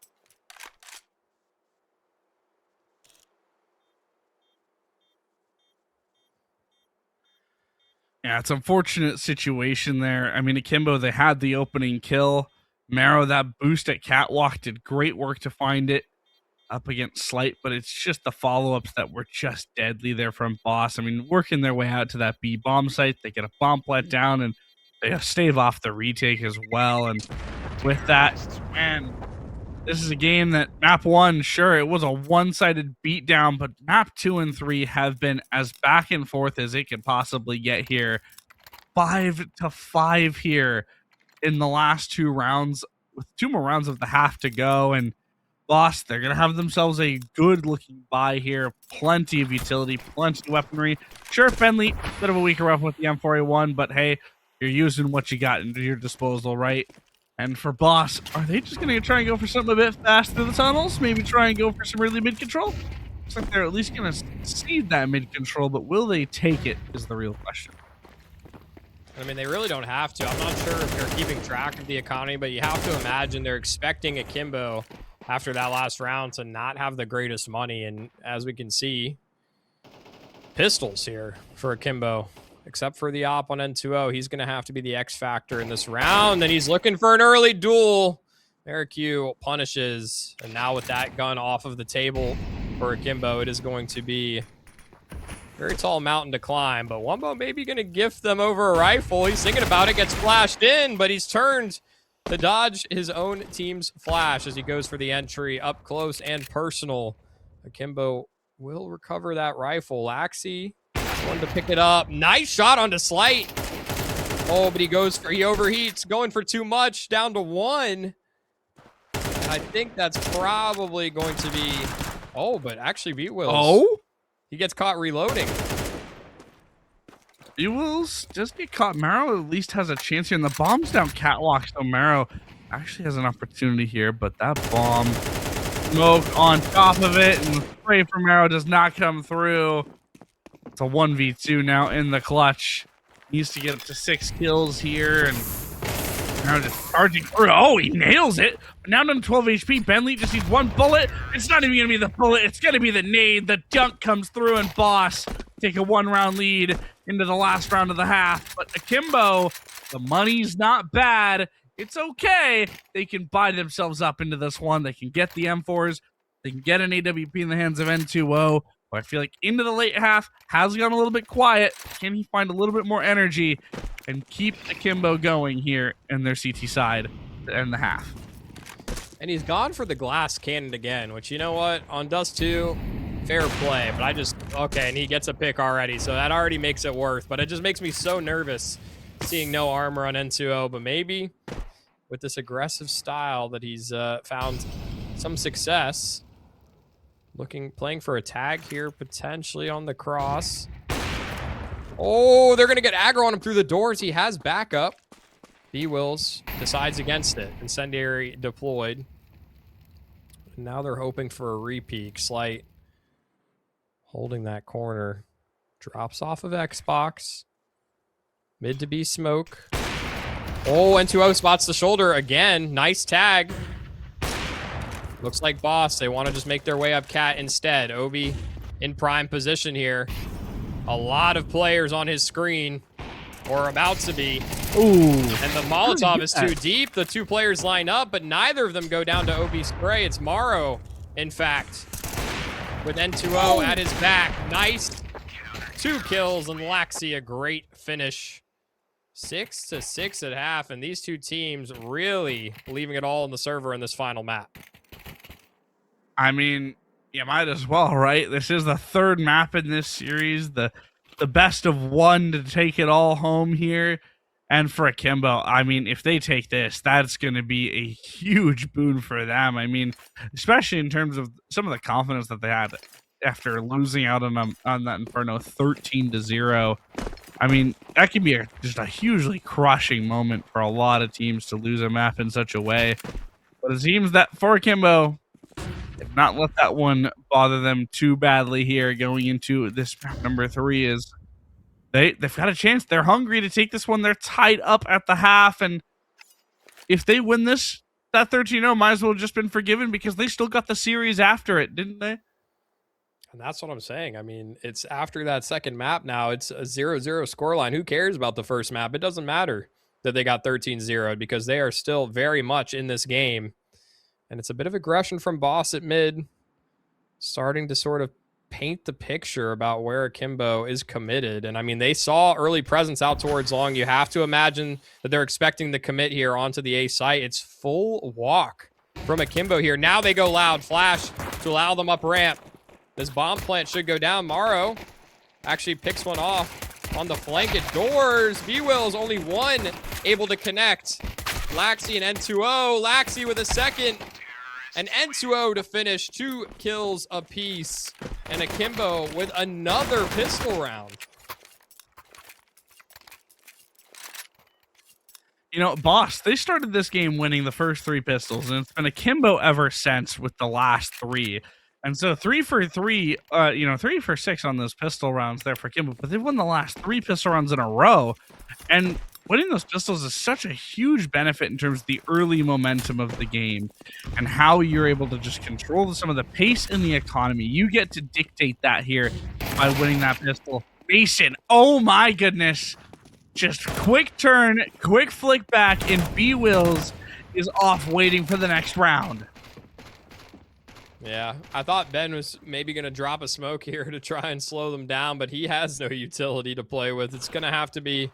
Yeah, it's an unfortunate situation there. I mean, Akimbo, they had the opening kill. Marrow, that boost at Catwalk, did great work to find it up against Slight, but it's just the follow-ups that were just deadly there from Boss. I mean, working their way out to that B bomb site, they get a bomb let down, and they stave off the retake as well. And with that, man, this is a game that map 1, sure, it was a one-sided beatdown, but map 2 and 3 have been as back and forth as it could possibly get here. 5-5 here in the last 2 rounds. with 2 more rounds of the half to go, and Boss, they're going to have themselves a good-looking buy here. Plenty of utility, plenty of weaponry. Sure, Fenley, bit of a weaker weapon with the M4A1, but hey, you're using what you got into your disposal, right? And for Boss, are they just going to try and go for something a bit fast through the tunnels? Maybe try and go for some early mid-control? Looks like they're at least going to cede that mid-control, but will they take it is the real question. I mean, they really don't have to. I'm not sure if they're keeping track of the economy, but you have to imagine they're expecting Akimbo after that last round to not have the greatest money. And as we can see, pistols here for Akimbo. Except for the op on N2O, he's going to have to be the X factor in this round. And he's looking for an early duel. Merrick punishes. And now with that gun off of the table for Akimbo, it is going to be a very tall mountain to climb. But Wumbo maybe going to gift them over a rifle. He's thinking about it, gets flashed in, but he's turned to dodge his own team's flash as he goes for the entry up close and personal. Akimbo will recover that rifle. Laxi wanted to pick it up. Nice shot onto Slight. Oh, but he overheats, going for too much, down to 1. I think that's probably going to be, but actually B-Wills. Oh? He gets caught reloading. B-Wills just get caught. Marrow at least has a chance here, and the bomb's down catwalk, so Marrow actually has an opportunity here, but that bomb smoke on top of it, and the spray from Marrow does not come through. It's a 1v2 now in the clutch. Needs to get up to 6 kills here, and now just charging through. Oh, he nails it. Now down to 12 HP. Bentley just needs 1 bullet. It's not even going to be the bullet. It's going to be the nade. The dunk comes through, and Boss take a 1-round lead into the last round of the half. But Akimbo, the money's not bad. It's okay. They can buy themselves up into this one. They can get the M4s. They can get an AWP in the hands of N2O. But I feel like into the late half has gone a little bit quiet. Can he find a little bit more energy and keep Akimbo going here in their CT side to end the half? And he's gone for the glass cannon again, which, you know what? On Dust 2, fair play. But okay, and he gets a pick already, so that already makes it worth. But it just makes me so nervous seeing no armor on N2O. But maybe with this aggressive style that he's found some success, playing for a tag here, potentially on the cross. Oh, they're going to get aggro on him through the doors. He has backup. B-Wills decides against it. Incendiary deployed. And now they're hoping for a repeat. Slight holding that corner. Drops off of Xbox. Mid to B smoke. Oh, N2O spots the shoulder again. Nice tag. Looks like Boss. They want to just make their way up Cat instead. Obi in prime position here. A lot of players on his screen, or about to be. Ooh. And the Molotov is too deep. The 2 players line up, but neither of them go down to Obi spray. It's Morrow, in fact, with N2O at his back. Nice 2 kills, and Laxi a great finish. 6-6 at half, and these 2 teams really leaving it all in the server in this final map. I mean, you might as well, right? This is the 3rd map in this series, the best of 1 to take it all home here. And for Akimbo, I mean, if they take this, that's going to be a huge boon for them. I mean, especially in terms of some of the confidence that they had after losing out on that Inferno 13-0. I mean, that can be just a hugely crushing moment for a lot of teams to lose a map in such a way. But it seems that for Akimbo, did not let that one bother them too badly here going into this map number 3. Is they've got a chance. They're hungry to take this one. They're tied up at the half, and if they win this, that 13-0 might as well have just been forgiven because they still got the series after it, didn't they? And that's what I'm saying. I mean, it's after that second map now. It's a 0-0 scoreline. Who cares about the first map? It doesn't matter that they got 13-0 because they are still very much in this game. And it's a bit of aggression from Boss at mid, starting to sort of paint the picture about where Akimbo is committed. And I mean, they saw early presence out towards long. You have to imagine that they're expecting the commit here onto the A site. It's full walk from Akimbo here. Now they go loud. Flash to allow them up ramp. This bomb plant should go down. Morrow actually picks one off on the flank at doors. B-Will's only 1 able to connect. Laxi and N2O. Laxi with a second. And N2O to finish, 2 kills apiece. And Akimbo with another pistol round. You know, Boss, they started this game winning the first 3 pistols, and it's been Akimbo ever since with the last 3. And so 3 for 3, 3 for 6 on those pistol rounds there for Akimbo, but they've won the last 3 pistol rounds in a row. And winning those pistols is such a huge benefit in terms of the early momentum of the game and how you're able to just control some of the pace in the economy. You get to dictate that here by winning that pistol. Mason, oh my goodness. Just quick turn, quick flick back, and B-Wills is off waiting for the next round. Yeah, I thought Ben was maybe going to drop a smoke here to try and slow them down, but he has no utility to play with. It's going to have to be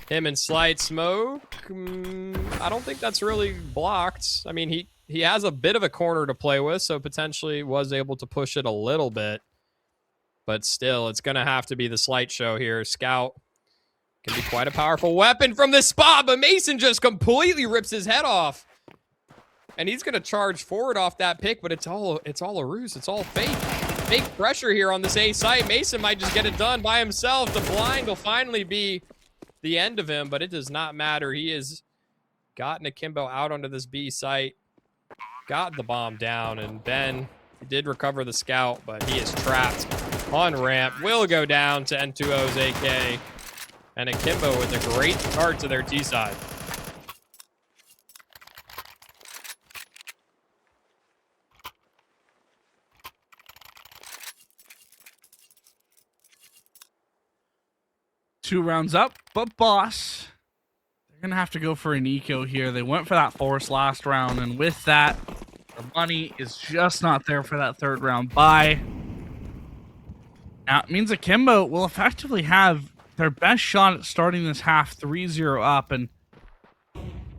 him and Slight. Smoke. I don't think that's really blocked. I mean, he has a bit of a corner to play with, so potentially was able to push it a little bit. But still, it's going to have to be the Slight show here. Scout can be quite a powerful weapon from this spot, but Mason just completely rips his head off. And he's going to charge forward off that pick, but it's all a ruse. It's all fake. Fake pressure here on this A site. Mason might just get it done by himself. The blind will finally be the end of him, but it does not matter. He has gotten Akimbo out onto this B site, got the bomb down, and Ben did recover the scout, but he is trapped on ramp. Will go down to N2O's AK. And Akimbo with a great start to their T side. Two rounds up, but Boss, they're going to have to go for an eco here. They went for that force last round, and with that, the money is just not there for that third round buy. Now, it means Akimbo will effectively have their best shot at starting this half 3-0 up, and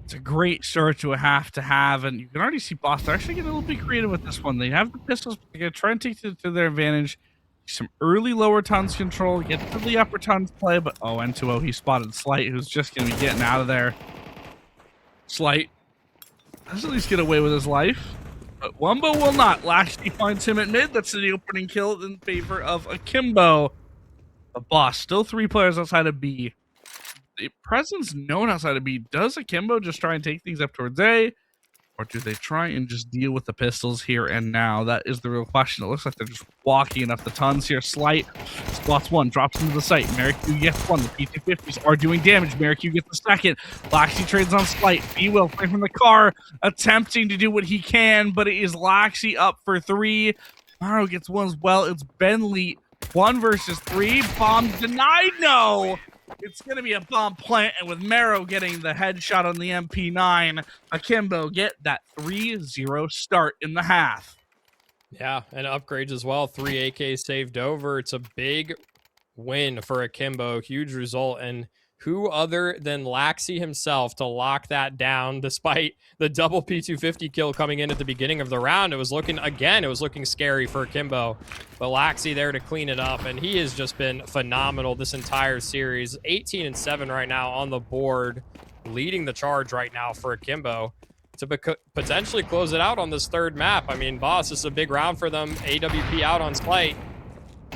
it's a great start to a half to have, and you can already see Boss, they're actually getting a little bit creative with this one. They have the pistols, they're going to try and take it to their advantage. Some early lower tons control, get to the upper tons play, but oh, N2O, he spotted Slight, who's just going to be getting out of there. Slight does at least get away with his life, but Wumbo will not. Lashley finds him at mid. That's the opening kill in favor of Akimbo. But Boss, still 3 players outside of B. The presence known outside of B. Does Akimbo just try and take things up towards A? Or do they try and just deal with the pistols here and now? That is the real question. It looks like they're just walking up the tons here. Slight spots 1, drops into the site. Merrick gets 1. The P250s are doing damage. Merrick gets the second. Laxi trades on Slight. B-Will playing from the car, attempting to do what he can, but it is Laxi up for 3. Maro gets 1 as well. It's Bentley. 1 versus 3. Bomb denied. No! It's going to be a bomb plant, and with Maro getting the headshot on the MP9, Akimbo get that 3-0 start in the half. Yeah, and upgrades as well. 3 AKs saved over. It's a big win for Akimbo. Huge result, and who other than Laxi himself to lock that down despite the double P250 kill coming in at the beginning of the round. It was looking scary for Akimbo, but Laxi there to clean it up, and he has just been phenomenal this entire series. 18-7 right now on the board, leading the charge right now for Akimbo to potentially close it out on this third map. I mean, Boss, this is a big round for them. AWP out on Slight,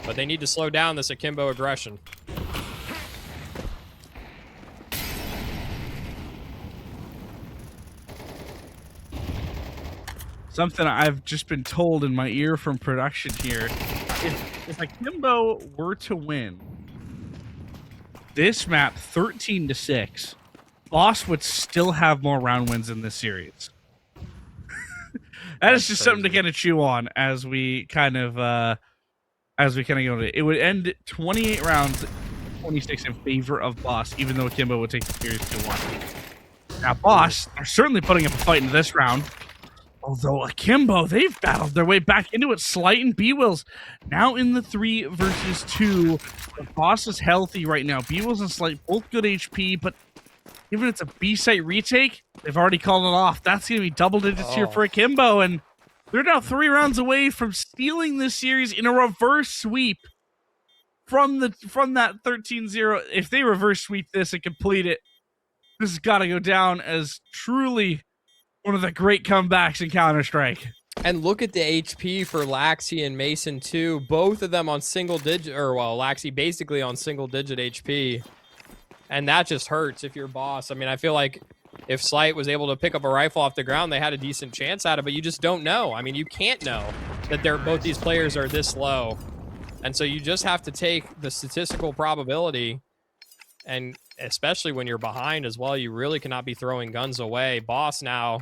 but they need to slow down this Akimbo aggression. Something I've just been told in my ear from production here. If Akimbo were to win this map 13-6, Boss would still have more round wins in this series. That is just something to kind of chew on as we kind of go into it. It would end 28 rounds, 26 in favor of Boss, even though Akimbo would take the series 2-1. Now, Boss are certainly putting up a fight in this round. Although Akimbo, they've battled their way back into it. Slight and B-Wills now in the 3 versus 2. The Boss is healthy right now. B-Wills and Slight both good HP, but given it's a B-site retake, they've already called it off. That's going to be double digits here for Akimbo, and they're now 3 rounds away from stealing this series in a reverse sweep from that 13-0. If they reverse sweep this and complete it, This has got to go down as truly one of the great comebacks in Counter-Strike. And look at the HP for Laxi and Mason too. Both of them on single digit, or well, Laxi basically on single digit HP. And that just hurts if you're boss. I mean, I feel like if Slight was able to pick up a rifle off the ground, they had a decent chance at it, but you just don't know. I mean, you can't know that both these players are this low. And so you just have to take the statistical probability, and especially when you're behind as well, you really cannot be throwing guns away. Boss now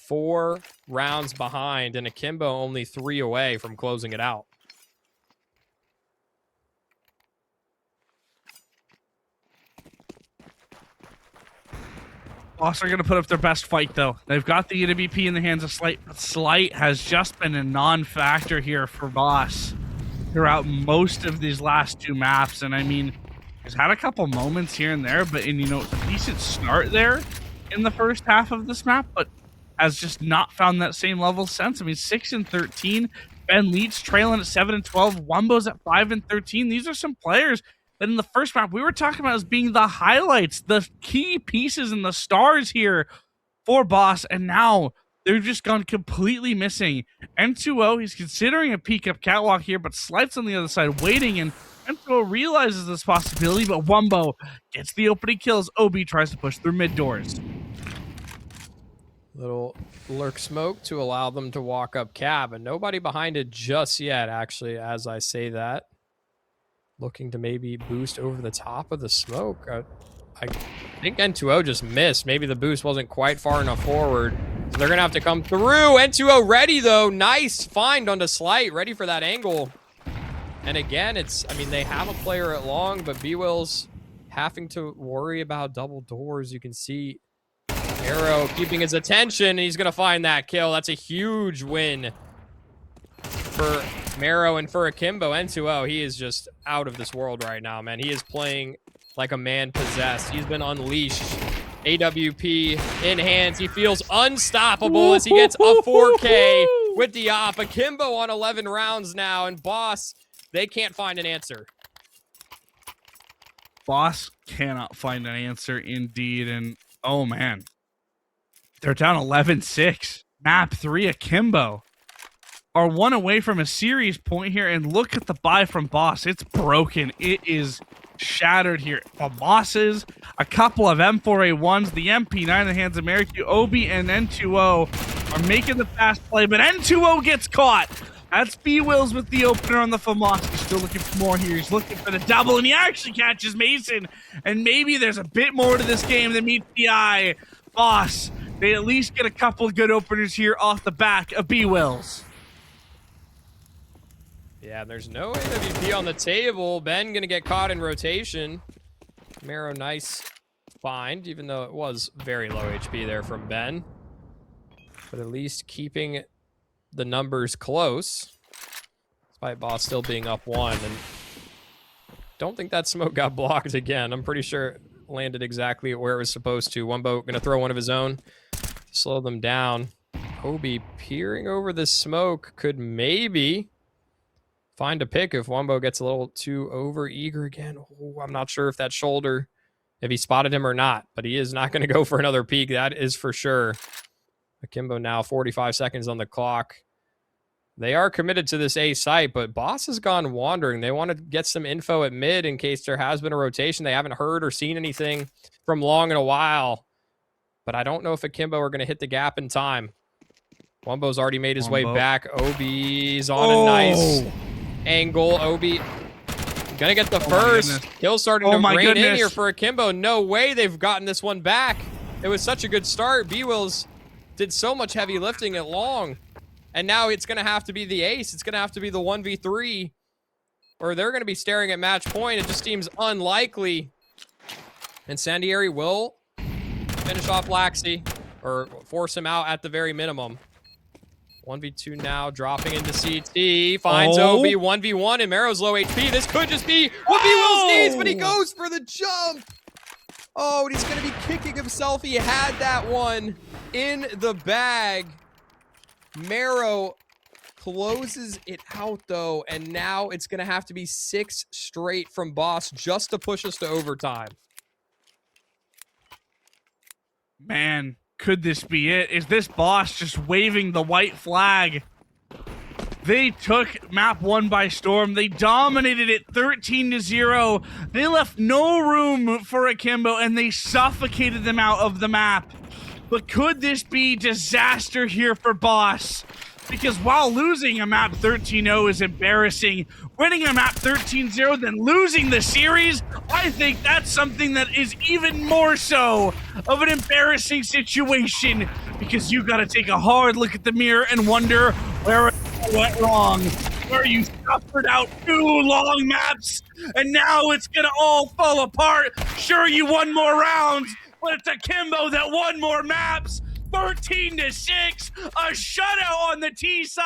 4 rounds behind, and Akimbo only 3 away from closing it out. Boss are going to put up their best fight, though. They've got the MVP in the hands of Slight, but Slight has just been a non-factor here for Boss throughout most of these last 2 maps. And I mean, he's had a couple moments here and there, but a decent start there in the first half of this map, but has just not found that same level since. I mean, 6 and 13. Ben Leeds trailing at 7 and 12. Wumbo's at 5 and 13. These are some players that in the first map we were talking about as being the highlights, the key pieces and the stars here for Boss, and now they've just gone completely missing. N2O, he's considering a peek up catwalk here, but Slight's on the other side waiting, and N2O realizes this possibility, but Wumbo gets the opening kills. OB tries to push through mid doors. Little lurk smoke to allow them to walk up cab, and nobody behind it just yet, actually, as I say that. Looking to maybe boost over the top of the smoke. I think N2O just missed. Maybe the boost wasn't quite far enough forward. So they're going to have to come through. N2O ready, though. Nice find onto Slight. Ready for that angle. And again, I mean, they have a player at long, but B-Will's having to worry about double doors. You can see Arrow keeping his attention, and he's going to find that kill. That's a huge win for Marrow and for Akimbo. N2O, he is just out of this world right now, man. He is playing like a man possessed. He's been unleashed. AWP in hands. He feels unstoppable as he gets a 4K with the op. Akimbo on 11 rounds now, and Boss, they can't find an answer. Boss cannot find an answer indeed, and oh man. They're down 11-6. Map 3, Akimbo are 1 away from a series point here, and look at the buy from Boss. It's broken. It is shattered here. The bosses, a couple of M4A1s, the MP9 in the hands of Merrick, OB and N2O are making the fast play, but N2O gets caught. That's B-Wills with the opener on the FAMAS. He's still looking for more here. He's looking for the double, and he actually catches Mason. And maybe there's a bit more to this game than meets the eye. Boss, they at least get a couple of good openers here off the back of B-Wills. Yeah, there's no AWP on the table. Ben gonna get caught in rotation. Marrow, nice find, even though it was very low HP there from Ben. But at least keeping the numbers close, despite Boss still being up 1. And don't think that smoke got blocked again. I'm pretty sure it landed exactly where it was supposed to. Wumbo gonna throw one of his own to slow them down. Obi peering over the smoke, could maybe find a pick if Wumbo gets a little too over-eager again. Oh, I'm not sure if that shoulder, if he spotted him or not, but he is not going to go for another peek. That is for sure. Akimbo now 45 seconds on the clock. They are committed to this A site, but Boss has gone wandering. They want to get some info at mid in case there has been a rotation. They haven't heard or seen anything from long in a while, but I don't know if Akimbo are going to hit the gap in time. Wumbo's already made his way back. Obi's on a nice angle. Obi gonna get the first kill, starting to rain in here for Akimbo. No way they've gotten this one back. It was such a good start. B-Wills did so much heavy lifting at long, and now it's gonna have to be the ace. It's gonna have to be the 1v3, or they're gonna be staring at match point. It just seems unlikely. And Sandieri will finish off Laxi, or force him out at the very minimum. 1v2 now, dropping into CT, finds OB, 1v1, and Marrow's low HP. This could just be what B-Wills needs, but he goes for the jump. Oh, and he's going to be kicking himself. He had that one in the bag. Marrow closes it out, though, and now it's going to have to be 6 straight from Boss just to push us to overtime. Man, could this be it? Is this boss just waving the white flag? They took map 1 by storm. They dominated it 13-0. They left no room for Akimbo, and they suffocated them out of the map. But could this be disaster here for Boss? Because while losing a map 13-0 is embarrassing, winning a map 13-0, then losing the series, I think that's something that is even more so of an embarrassing situation, because you gotta take a hard look at the mirror and wonder where it went wrong, where you suffered out 2 long maps, and now it's gonna all fall apart. Sure, you won more rounds, but it's Akimbo that won more maps. 13-6, a shutout on the T side.